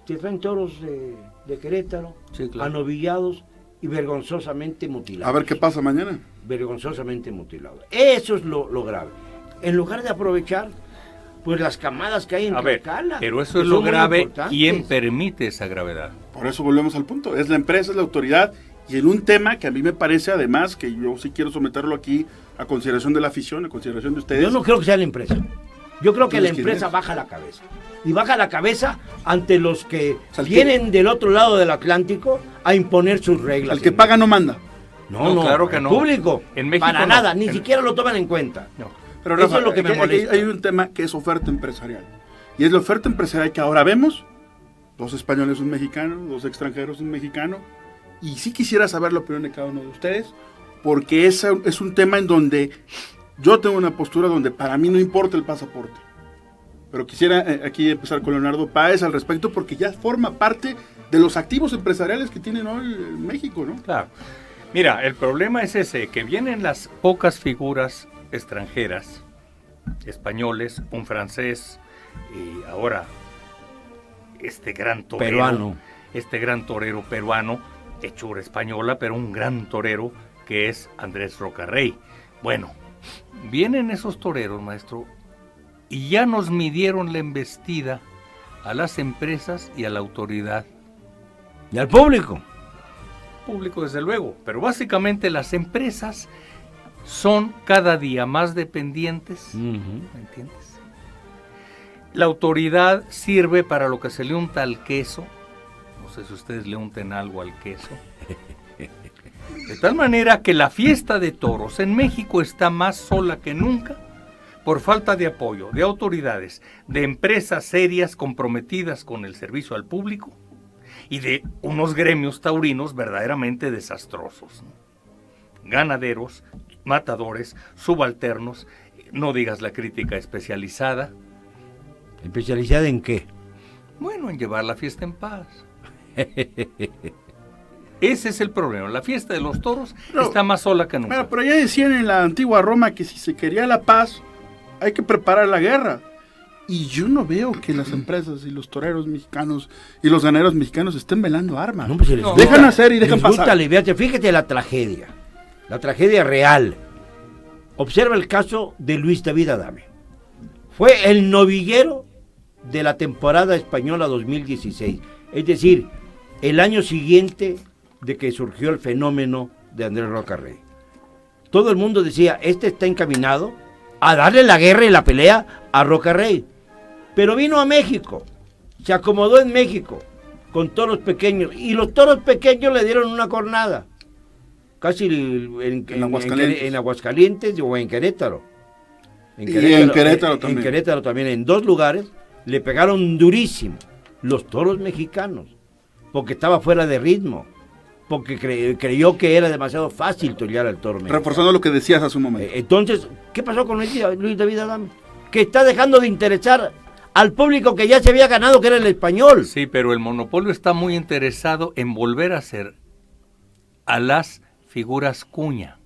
te traen toros de Querétaro, Sí, claro. anovillados y vergonzosamente mutilados. A ver qué pasa mañana. Vergonzosamente mutilados. Eso es lo grave. En lugar de aprovechar pues las camadas que hay en A ver, Tlaxcala, pero eso que es lo son muy grave. importantes. ¿Quién permite esa gravedad? Por eso volvemos al punto. Es la empresa, es la autoridad. Y en un tema que a mí me parece además, que yo sí quiero someterlo aquí a consideración de la afición, a consideración de ustedes. Yo no creo que sea la empresa. Yo creo que la Entonces, ¿quién empresa es? baja la cabeza. Y baja la cabeza ante los que sea, el que- vienen del otro lado del Atlántico a imponer sus reglas. El que en paga México. no manda. No, claro que el no. público. En México para no. nada, ni En- siquiera lo toman en cuenta. No. Pero Eso Rafa, es lo que me aquí molesta. hay un tema que es oferta empresarial. Y es la oferta empresarial que ahora vemos. 2 españoles, un mexicano, 2 extranjeros, un mexicano. Y sí quisiera saber la opinión de cada uno de ustedes, porque es un tema en donde yo tengo una postura donde para mí no importa el pasaporte. Pero quisiera aquí empezar con Leonardo Páez al respecto, porque ya forma parte de los activos empresariales que tienen hoy México, ¿no? Claro. Mira, el problema es ese, que vienen las pocas figuras extranjeras, españoles, un francés, y ahora este gran torero. Peruano. Este gran torero peruano, hechura española, pero un gran torero que es Andrés Rocarrey. Bueno, vienen esos toreros, maestro, y ya nos midieron la embestida a las empresas y a la autoridad. Y al público. Público, desde luego, pero básicamente las empresas son cada día más dependientes, ¿me entiendes? La autoridad sirve para lo que se le unta al queso, no sé si ustedes le unten algo al queso, de tal manera que la fiesta de toros en México está más sola que nunca por falta de apoyo de autoridades, de empresas serias comprometidas con el servicio al público, y de unos gremios taurinos verdaderamente desastrosos, ¿no? Ganaderos, matadores, subalternos, no digas la crítica especializada. ¿Especializada en qué? Bueno, en llevar la fiesta en paz. Ese es el problema, la fiesta de los toros está más sola que nunca. Bueno, pero ya decían en la antigua Roma que si se quería la paz, hay que preparar la guerra. Y yo no veo que las empresas y los toreros mexicanos y los ganaderos mexicanos estén velando armas. No, pues se les No. gusta. Dejan hacer y dejan Les gusta pasar. aliviarte. Fíjate la tragedia real. Observa el caso de Luis David Adame. Fue el novillero de la temporada española 2016. Es decir, el año siguiente de que surgió el fenómeno de Andrés Rocarrey. Todo el mundo decía, este está encaminado a darle la guerra y la pelea a Rocarrey. Pero vino a México, se acomodó en México con toros pequeños, y los toros pequeños le dieron una cornada, casi en Aguascalientes o en Querétaro. Y en Querétaro también. En Querétaro también, en 2 lugares, le pegaron durísimo. los toros mexicanos, porque estaba fuera de ritmo, porque creyó que era demasiado fácil torear al toro mexicano. Reforzando lo que decías hace un momento. Entonces, ¿qué pasó con Luis David Adame? Que está dejando de interesar al público que ya se había ganado, que era el español. Sí, pero el monopolio está muy interesado en volver a hacer a las figuras cuña.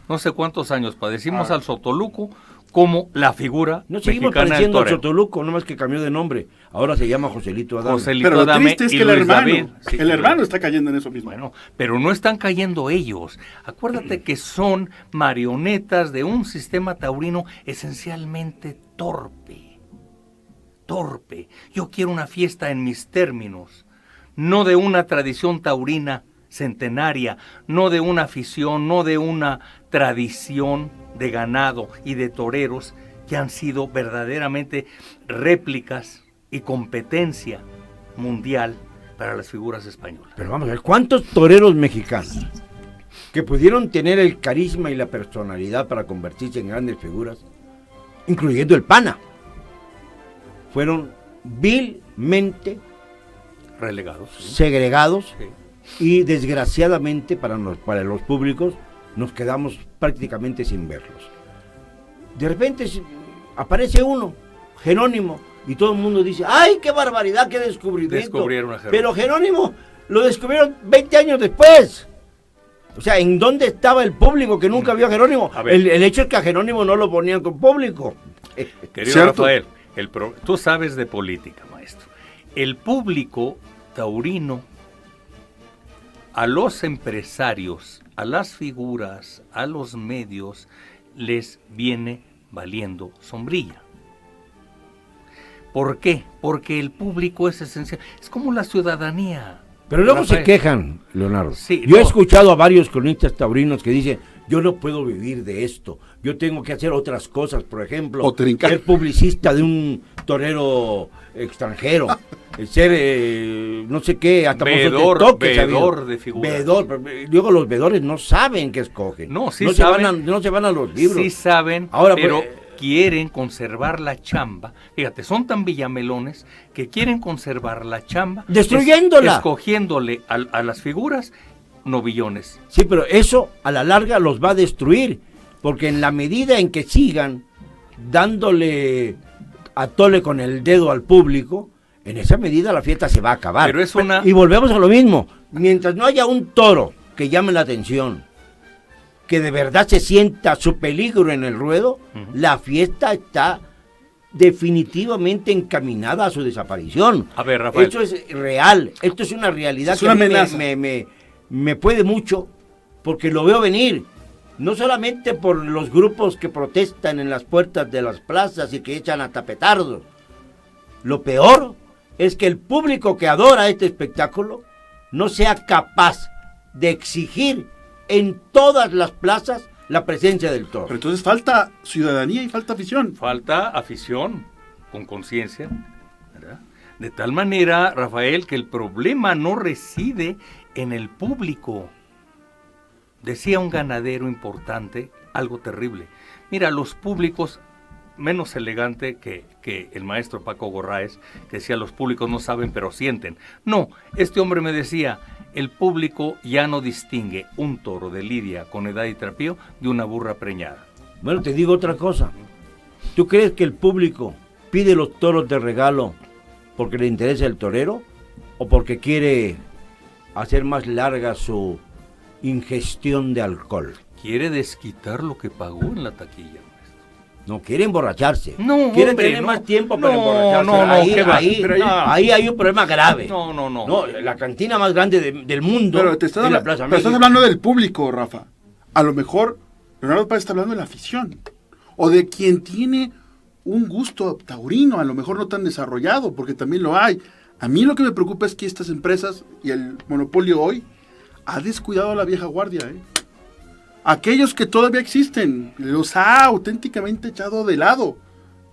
No sé cuántos años padecimos al Sotoluco como la figura no seguimos mexicana pareciendo del al toreo. Sotoluco, nomás que cambió de nombre. Ahora se llama Joselito Adame. Joselito Pero lo Adame triste es y que el Luis hermano, David. Sí, el hermano está cayendo en eso mismo. Bueno, pero no están cayendo ellos. Acuérdate que son marionetas de un sistema taurino esencialmente torpe. Torpe. Yo quiero una fiesta en mis términos, no de una tradición taurina centenaria, no de una afición, no de una tradición de ganado y de toreros que han sido verdaderamente réplicas y competencia mundial para las figuras españolas. Pero vamos a ver, ¿cuántos toreros mexicanos que pudieron tener el carisma y la personalidad para convertirse en grandes figuras, incluyendo el Pana, fueron vilmente Relegados. ¿Sí? segregados? Sí. Y desgraciadamente para los públicos nos quedamos prácticamente sin verlos. De repente aparece uno, Jerónimo, y todo el mundo dice, ¡ay, qué barbaridad, qué descubrimiento! Descubrieron a Jerónimo. Pero Jerónimo lo descubrieron 20 años después. O sea, ¿en dónde estaba el público que nunca vio a Jerónimo? El hecho es que a Jerónimo no lo ponían con público. Querido ¿Cierto? Rafael, tú sabes de política, maestro. El público taurino, a los empresarios, a las figuras, a los medios, les viene valiendo sombrilla. ¿Por qué? Porque el público es esencial. Es como la ciudadanía. Pero luego Rafael, se quejan, Leonardo. Sí, Yo he no. escuchado a varios cronistas taurinos que dicen, yo no puedo vivir de esto, yo tengo que hacer otras cosas, por ejemplo, O trincar. ser publicista de un torero extranjero, ser no sé qué, hasta veedor de figuras. Veedor, pero luego los veedores no saben qué escogen. No, sí no saben. No se van a los libros. Sí saben, Ahora, pero pues, quieren conservar la chamba. Fíjate, son tan villamelones que quieren conservar la chamba. Destruyéndola. Escogiéndole a las figuras novillones. Sí, pero eso a la larga los va a destruir, porque en la medida en que sigan dándole a tole con el dedo al público, en esa medida la fiesta se va a acabar. Pero es una... Y volvemos a lo mismo, mientras no haya un toro que llame la atención, que de verdad se sienta su peligro en el ruedo, la fiesta está definitivamente encaminada a su desaparición. A ver, Rafael. Esto es real, esto es una realidad Es que una a mí amenaza. me puede mucho, porque lo veo venir, no solamente por los grupos que protestan en las puertas de las plazas y que echan hasta petardos. Lo peor es que el público que adora este espectáculo no sea capaz de exigir en todas las plazas la presencia del toro. Pero entonces falta ciudadanía y falta afición. Falta afición con conciencia, ¿verdad? De tal manera, Rafael, que el problema no reside en el público. Decía un ganadero importante algo terrible. Mira, los públicos, menos elegante que el maestro Paco Gorraes, que decía los públicos no saben pero sienten. No, este hombre me decía, el público ya no distingue un toro de lidia con edad y trapío de una burra preñada. Bueno, te digo otra cosa. ¿Tú crees que el público pide los toros de regalo porque le interesa el torero o porque quiere hacer más larga su ingestión de alcohol? Quiere desquitar lo que pagó en la taquilla, maestro. No, quiere emborracharse. No, quiere hombre, tener no. más tiempo para No, emborracharse. no, no, ahí, ¿qué va? ahí, Pero ahí hay un problema grave. No. No, la cantina más grande del mundo Pero te estás, es la habla- Plaza pero estás México. hablando del público, Rafa. A lo mejor Leonardo Páez está hablando de la afición. O de quien tiene un gusto taurino, a lo mejor no tan desarrollado, porque también lo hay. A mí lo que me preocupa es que estas empresas y el monopolio hoy ha descuidado a la vieja guardia. Aquellos que todavía existen, los ha auténticamente echado de lado.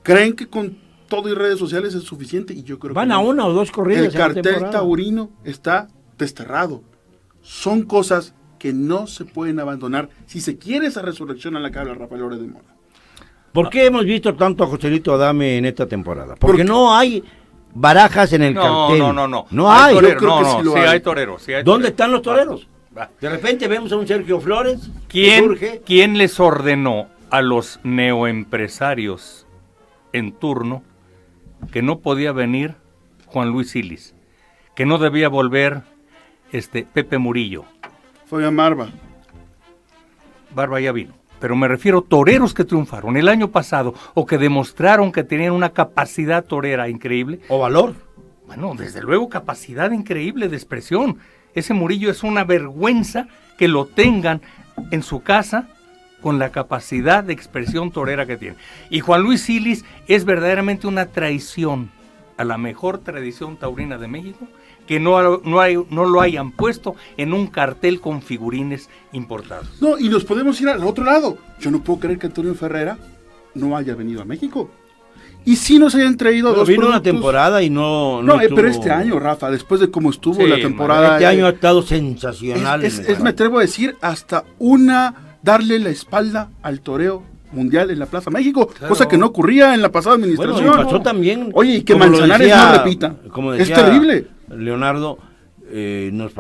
Creen que con todo y redes sociales es suficiente y yo creo Van que a no. una o dos corridas. El en la cartel temporada. taurino está desterrado. Son cosas que no se pueden abandonar si se quiere esa resurrección a la que habla Rafael Lore de Mola. ¿Por qué hemos visto tanto a Joselito Adame en esta temporada? Porque Porque no hay barajas en el cartel. No. No hay. Torero, Yo creo que sí lo hay. hay toreros. Sí hay ¿Dónde toreros. están los toreros? Va. De repente vemos a un Sergio Flores. que surge. ¿Quién les ordenó a los neoempresarios en turno que no podía venir Juan Luis Silis? Que no debía volver Pepe Murillo. Fabián Barba. Barba ya vino. Pero me refiero a toreros que triunfaron el año pasado o que demostraron que tenían una capacidad torera increíble. O valor. Bueno, desde luego capacidad increíble de expresión. Ese Murillo es una vergüenza que lo tengan en su casa con la capacidad de expresión torera que tiene. Y Juan Luis Silis es verdaderamente una traición a la mejor tradición taurina de México, que no lo hayan puesto en un cartel con figurines importados. No, y nos podemos ir al otro lado. Yo no puedo creer que Antonio Ferrera no haya venido a México. Y sí nos hayan traído dos vino productos. una temporada y no pero estuvo... este año, Rafa, después de cómo estuvo Sí, la temporada... Este año ha estado sensacional. me atrevo a decir, hasta darle la espalda al toreo mundial en la Plaza México, Claro. cosa que no ocurría en la pasada administración. Bueno, y pasó también... Oye, y que como lo Manzanares no repita. Como Es decía terrible. Leonardo, nos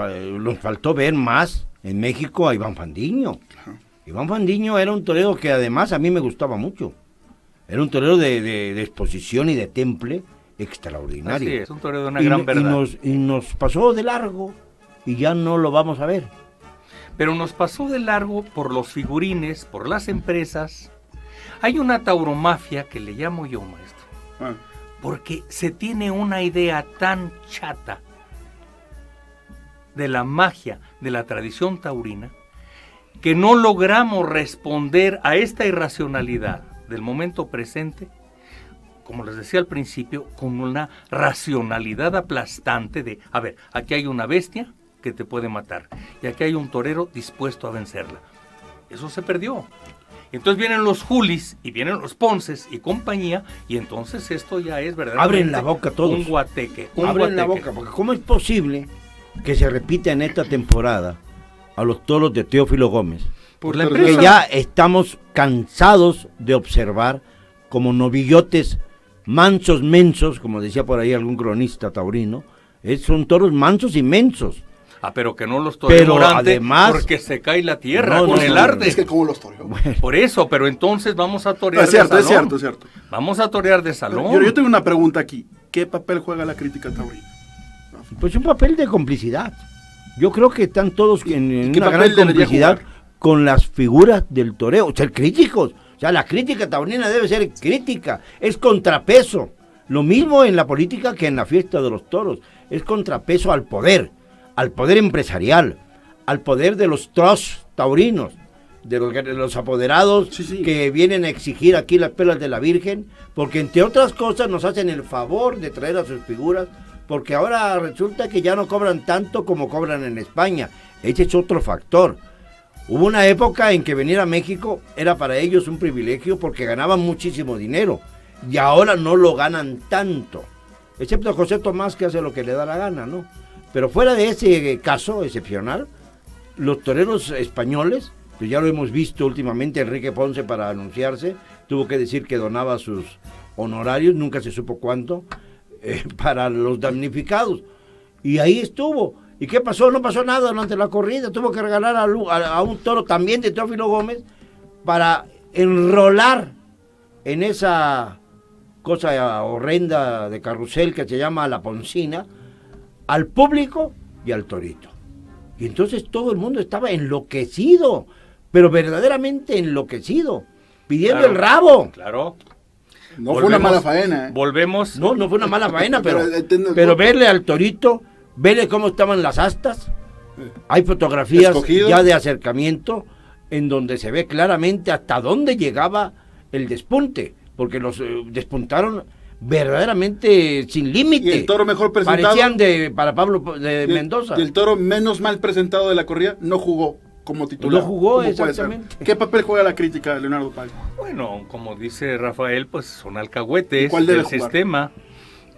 faltó ver más en México a Iván Fandiño. Iván Fandiño era un torero que además a mí me gustaba mucho. Era un torero de exposición y de temple extraordinario. Así es, un torero de una gran verdad. Y nos pasó de largo y ya no lo vamos a ver. Pero nos pasó de largo por los figurines, por las empresas. Hay una tauromafia que le llamo yo, maestro, Ah, porque se tiene una idea tan chata de la magia de la tradición taurina que no logramos responder a esta irracionalidad del momento presente, como les decía al principio, con una racionalidad aplastante de, a ver, aquí hay una bestia que te puede matar y aquí hay un torero dispuesto a vencerla. Eso se perdió. Entonces vienen los Julis y vienen los Ponces y compañía, y entonces esto ya es verdaderamente Abren la boca todos. un guateque. Abren la boca, porque ¿cómo es posible que se repita en esta temporada a los toros de Teófilo Gómez? Por la tercera- Que empresa. ya estamos cansados de observar como novillotes mansos, mensos, como decía por ahí algún cronista taurino, son toros mansos y mensos. Pero que no los Pero toremos antes, además- porque se cae la tierra No, con no, el no, arte. Es que como los toreó. Por eso, pero entonces vamos a torear Es cierto, de es salón. cierto, es cierto. Vamos a torear de salón. Yo tengo una pregunta aquí. ¿Qué papel juega la crítica taurina? Pues un papel de complicidad. Yo creo que están todos en qué una gran papel debería complicidad jugar? con las figuras del toreo, ser críticos. O sea, la crítica taurina debe ser crítica, es contrapeso. Lo mismo en la política que en la fiesta de los toros, es contrapeso al poder empresarial, al poder de los trusts taurinos, de los apoderados Sí. que vienen a exigir aquí las perlas de la Virgen, porque entre otras cosas nos hacen el favor de traer a sus figuras, porque ahora resulta que ya no cobran tanto como cobran en España. Ese es otro factor. Hubo una época en que venir a México era para ellos un privilegio porque ganaban muchísimo dinero y ahora no lo ganan tanto, excepto José Tomás, que hace lo que le da la gana, ¿no? Pero fuera de ese caso excepcional, los toreros españoles, pues ya lo hemos visto últimamente, Enrique Ponce para anunciarse tuvo que decir que donaba sus honorarios, nunca se supo cuánto, para los damnificados. Y ahí estuvo. ¿Y qué pasó? No pasó nada durante la corrida. Tuvo que regalar a un toro también de Teófilo Gómez para enrolar en esa cosa horrenda de carrusel que se llama la Poncina al público y al torito. Y entonces todo el mundo estaba enloquecido, pero verdaderamente enloquecido, pidiendo Claro, el rabo. Claro. No fue una mala faena, ¿eh? Volvemos. No fue una mala faena, pero Pero verle al torito, verle cómo estaban las astas. Hay fotografías Escogido. ya de acercamiento en donde se ve claramente hasta dónde llegaba el despunte, porque los despuntaron verdaderamente sin límite. Y el toro mejor presentado. Parecían para Pablo de Y Mendoza. el toro menos mal presentado de la corrida no jugó como titular. No jugó, ¿Cómo puede ser? exactamente. ¿Qué papel juega la crítica, Leonardo Pal? Bueno, como dice Rafael, pues son alcahuetes ¿Y cuál debe del jugar? sistema.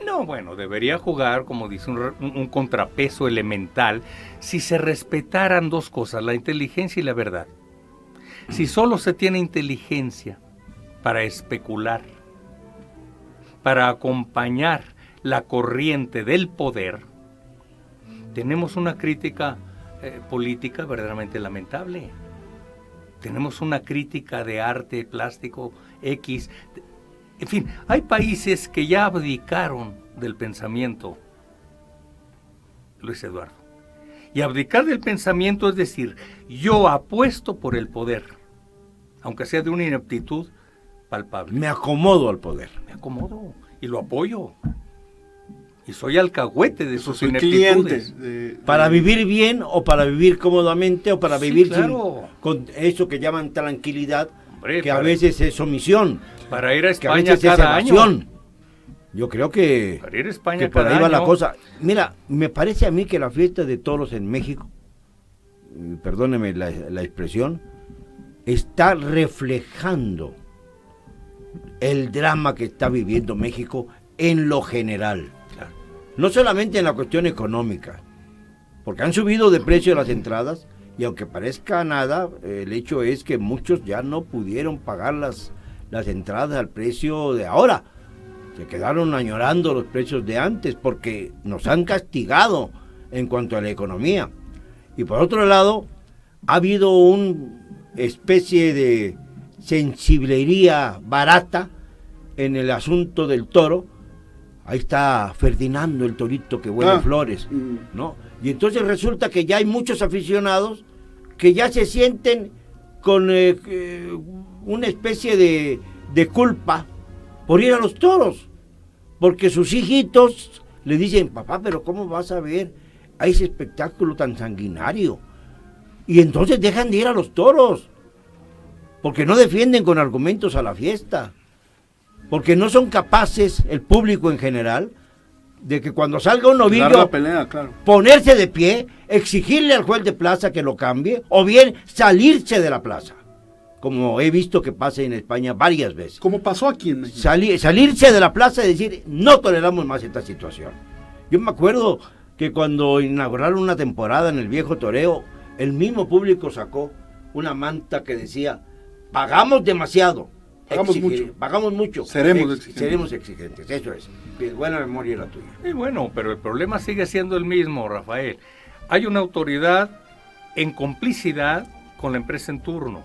No, bueno, debería jugar, como dice, un contrapeso elemental si se respetaran dos cosas, la inteligencia y la verdad. Si solo se tiene inteligencia para especular, para acompañar la corriente del poder, tenemos una crítica política verdaderamente lamentable. Tenemos una crítica de arte plástico X. En fin, hay países que ya abdicaron del pensamiento, Luis Eduardo. Y abdicar del pensamiento es decir, yo apuesto por el poder, aunque sea de una ineptitud palpable. Me acomodo al poder. Me acomodo y lo apoyo. Y soy alcahuete de sus Soy ineptitudes. cliente Para vivir bien o para vivir cómodamente o para Sí, vivir claro. con eso que llaman tranquilidad, Hombre, que a veces es omisión, Para ir a que a España veces es cada año. evasión. Yo creo que, Para ir a España que por cada ahí va la año. cosa. Mira, me parece a mí que la fiesta de toros en México, perdóneme la expresión, está reflejando el drama que está viviendo México en lo general. Claro. No solamente en la cuestión económica, porque han subido de precio las entradas y aunque parezca nada, el hecho es que muchos ya no pudieron pagar las entradas al precio de ahora. Se quedaron añorando los precios de antes porque nos han castigado en cuanto a la economía. Y por otro lado, ha habido una especie de sensiblería barata en el asunto del toro. Ahí está Ferdinando, el torito que huele flores, ¿no? Y entonces resulta que ya hay muchos aficionados que ya se sienten con una especie de culpa por ir a los toros, porque sus hijitos le dicen, papá, pero ¿cómo vas a ver a ese espectáculo tan sanguinario? Y entonces dejan de ir a los toros, porque no defienden con argumentos a la fiesta, porque no son capaces, el público en general, de que cuando salga un dar novillo, la pelea, claro. ponerse de pie, exigirle al juez de plaza que lo cambie, o bien salirse de la plaza, como he visto que pasa en España varias veces. Como pasó aquí en México. Salirse de la plaza y decir, no toleramos más esta situación. Yo me acuerdo que cuando inauguraron una temporada en el Viejo Toreo, el mismo público sacó una manta que decía, pagamos demasiado. Pagamos mucho. Seremos exigentes, eso es. Buena memoria la tuya. Y bueno, pero el problema sigue siendo el mismo, Rafael. Hay una autoridad en complicidad con la empresa en turno,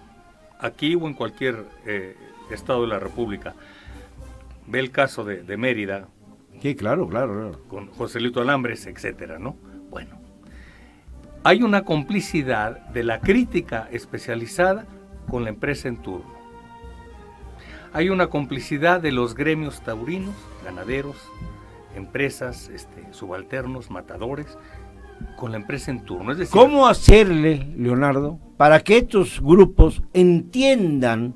aquí o en cualquier estado de la República. Ve el caso de Mérida. Sí, claro. Con Joselito Alambres, etcétera, ¿no? Bueno, hay una complicidad de la crítica especializada con la empresa en turno. Hay una complicidad de los gremios taurinos, ganaderos, empresas, subalternos, matadores, con la empresa en turno. Es decir, ¿cómo hacerle, Leonardo, para que estos grupos entiendan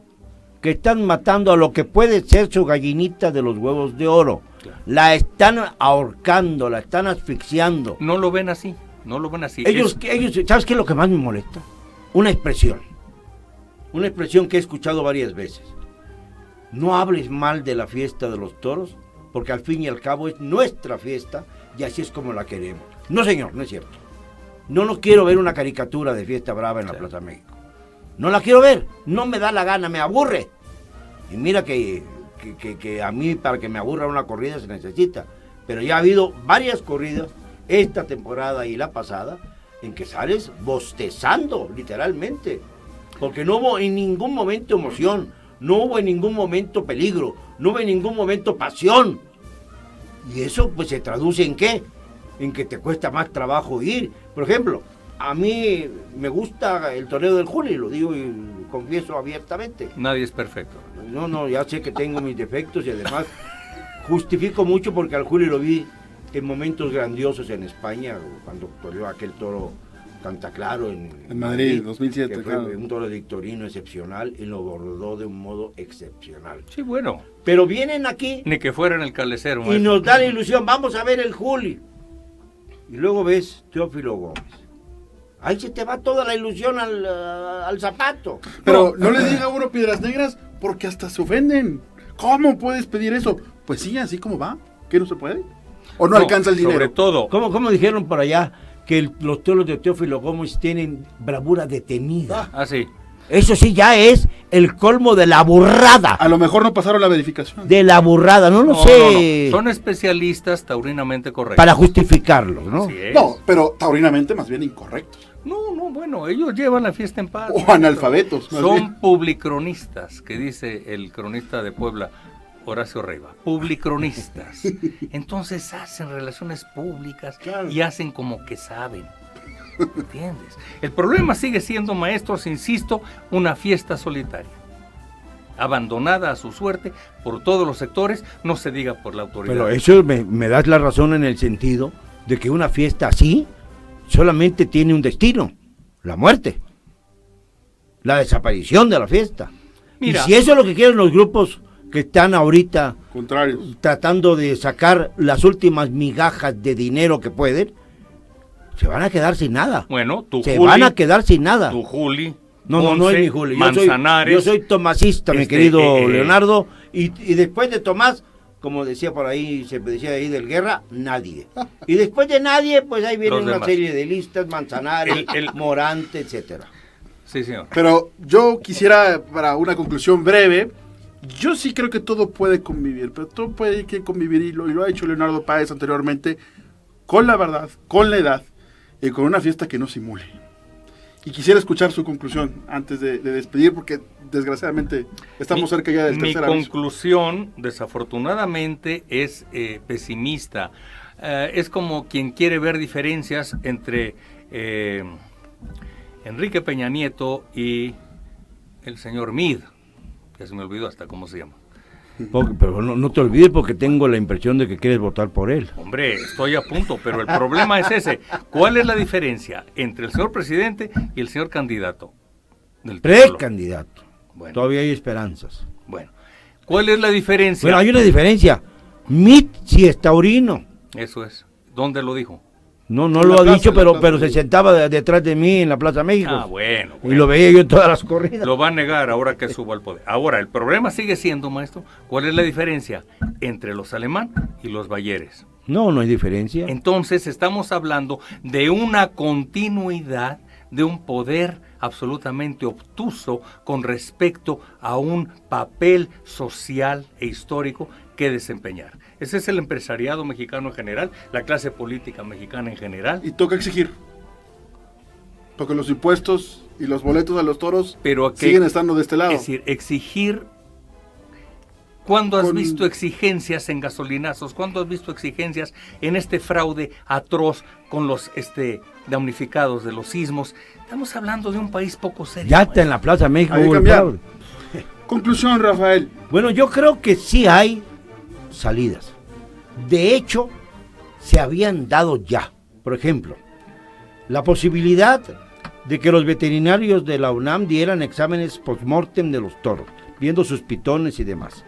que están matando a lo que puede ser su gallinita de los huevos de oro? Claro. La están ahorcando, la están asfixiando. No lo ven así, no lo ven así. Ellos, ¿sabes qué es lo que más me molesta? Una expresión que he escuchado varias veces. No hables mal de la fiesta de los toros, porque al fin y al cabo es nuestra fiesta y así es como la queremos. No, señor, no es cierto. No quiero ver una caricatura de Fiesta Brava en la Plaza México. No la quiero ver, no me da la gana, me aburre. Y mira que a mí para que me aburra una corrida se necesita, pero ya ha habido varias corridas, esta temporada y la pasada, en que sales bostezando, literalmente, porque no hubo en ningún momento emoción, no hubo en ningún momento peligro, no hubo en ningún momento pasión. Y eso pues se traduce en ¿qué? En que te cuesta más trabajo ir. Por ejemplo, a mí me gusta el toreo del Juli, lo digo y confieso abiertamente. Nadie es perfecto. No, ya sé que tengo mis defectos y además justifico mucho porque al Juli lo vi en momentos grandiosos en España, cuando toreó aquel toro Canta Claro en Madrid, 2007, que fue claro. un toro victorino excepcional y lo bordó de un modo excepcional. Sí, bueno, Pero vienen aquí ni que fuera en el Calecero. y maestro. nos da la ilusión, vamos a ver el Juli. Y luego ves Teófilo Gómez. Ahí se te va toda la ilusión al zapato. Pero no le diga a uno Piedras Negras porque hasta se ofenden. ¿Cómo puedes pedir eso? Pues sí, así como va. ¿Qué no se puede? ¿O no alcanza el dinero? Sobre todo, ¿Cómo dijeron por allá que los toros de Teófilo Gómez tienen bravura detenida? así. Eso sí ya es el colmo de la burrada. A lo mejor no pasaron la verificación. De la burrada, no lo sé. No. Son especialistas taurinamente correctos. Para justificarlos, ¿no? Así es. No, pero taurinamente más bien incorrectos. No, bueno, ellos llevan la fiesta en paz. O analfabetos. Más Son bien. publicronistas, que dice el cronista de Puebla, Horacio Reiva. Publicronistas. Entonces hacen relaciones públicas Claro. y hacen como que saben. ¿Entiendes? El problema sigue siendo, maestros, insisto, una fiesta solitaria. Abandonada a su suerte por todos los sectores, no se diga por la autoridad. Pero eso me das la razón en el sentido de que una fiesta así solamente tiene un destino, la muerte, la desaparición de la fiesta. Mira. Y si eso es lo que quieren los grupos que están ahorita Contrarios. tratando de sacar las últimas migajas de dinero que pueden, se van a quedar sin nada. Bueno, tu Se Juli, van a quedar sin nada. tu Juli, No es Ponce, mi Julio. Manzanares. Yo soy tomasista, mi este, querido Leonardo. Y después de Tomás, como decía por ahí, se decía ahí del Guerra, nadie. Y después de nadie, pues ahí viene Los una demás. serie de listas, Manzanares, El- Morante, etcétera. Sí, señor. Pero yo quisiera, para una conclusión breve, yo sí creo que todo puede convivir, pero todo puede que convivir, y lo ha dicho Leonardo Páez anteriormente, con la verdad, con la edad, y con una fiesta que no simule. Y quisiera escuchar su conclusión antes de despedir, porque desgraciadamente estamos cerca ya del Mi tercer aviso. conclusión, desafortunadamente, es pesimista. Es como quien quiere ver diferencias entre Enrique Peña Nieto y el señor Mid, que se me olvidó hasta cómo se llama. Pero no te olvides porque tengo la impresión de que quieres votar por él. Hombre, estoy a punto, pero el problema es ese. ¿Cuál es la diferencia entre el señor presidente y el señor candidato? Del tricolor? Precandidato. Bueno, Todavía hay esperanzas. bueno. ¿Cuál es la diferencia? Bueno, hay una diferencia. Mitt sí es taurino. Eso es. ¿Dónde lo dijo? No En lo la ha plaza, dicho, en la pero plaza. se sentaba detrás de mí en la Plaza México. Ah, bueno. Y lo veía yo en todas las corridas. Lo va a negar ahora que suba al poder. Ahora, el problema sigue siendo, maestro, ¿cuál es la diferencia entre los alemán y los bayeres? No hay diferencia. Entonces estamos hablando de una continuidad de un poder absolutamente obtuso con respecto a un papel social e histórico que desempeñar. Ese es el empresariado mexicano en general, la clase política mexicana en general. Y toca exigir. Porque los impuestos y los boletos a los toros Pero que, siguen estando de este lado. es decir, exigir. ¿Cuándo has Con- visto exigencias en gasolinazos? ¿Cuándo has visto exigencias en este fraude atroz con los damnificados de los sismos? Estamos hablando de un país poco serio. Ya está en la Plaza México. Hay que hubo el cambiar. fraude. Conclusión, Rafael. Bueno, yo creo que sí hay salidas. De hecho, se habían dado ya. Por ejemplo, la posibilidad de que los veterinarios de la UNAM dieran exámenes post-mortem de los toros, viendo sus pitones y demás.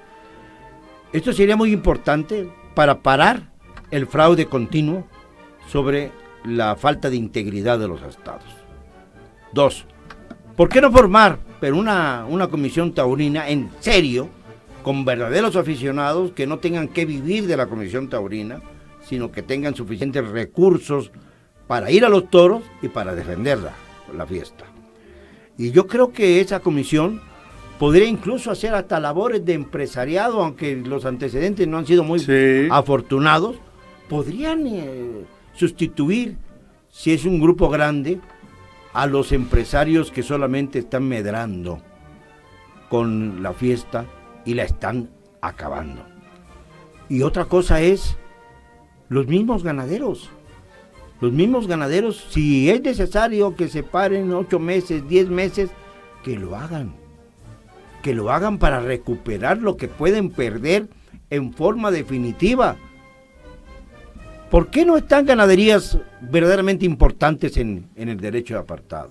Esto sería muy importante para parar el fraude continuo sobre la falta de integridad de los estados. 2. ¿Por qué no formar una comisión taurina en serio, con verdaderos aficionados que no tengan que vivir de la comisión taurina, sino que tengan suficientes recursos para ir a los toros y para defender la fiesta? Y yo creo que esa comisión podría incluso hacer hasta labores de empresariado, aunque los antecedentes no han sido muy Sí. afortunados. Podrían sustituir, si es un grupo grande, a los empresarios que solamente están medrando con la fiesta y la están acabando. Y otra cosa es los mismos ganaderos. Los mismos ganaderos, si es necesario que se paren 8 meses, 10 meses, que lo hagan. Que lo hagan para recuperar lo que pueden perder en forma definitiva. ¿Por qué no están ganaderías verdaderamente importantes en el derecho de apartado?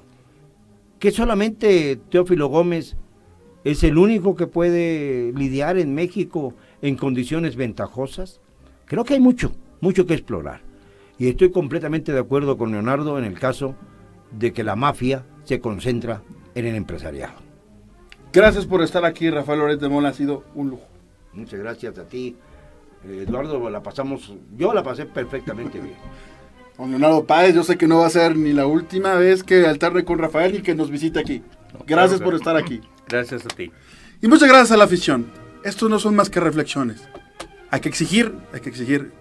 ¿Que solamente Teófilo Gómez es el único que puede lidiar en México en condiciones ventajosas? Creo que hay mucho que explorar. Y estoy completamente de acuerdo con Leonardo en el caso de que la mafia se concentra en el empresariado. Gracias por estar aquí, Rafael Loret de Mola, ha sido un lujo. Muchas gracias a ti, Eduardo. Yo la pasé perfectamente bien. Don Leonardo Páez, yo sé que no va a ser ni la última vez que alterne con Rafael y que nos visite aquí. Gracias Claro, por estar aquí. Gracias a ti. Y muchas gracias a la afición. Estos no son más que reflexiones. Hay que exigir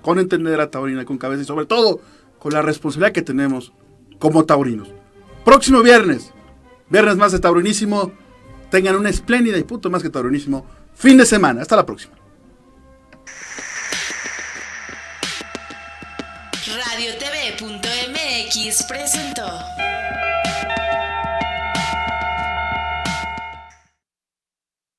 con entender a Taurina, con cabeza y sobre todo con la responsabilidad que tenemos como taurinos. Próximo viernes más de Taurinísimo. Tengan una espléndida y puto más que taurinísimo fin de semana. Hasta la próxima. RadioTV.mx presentó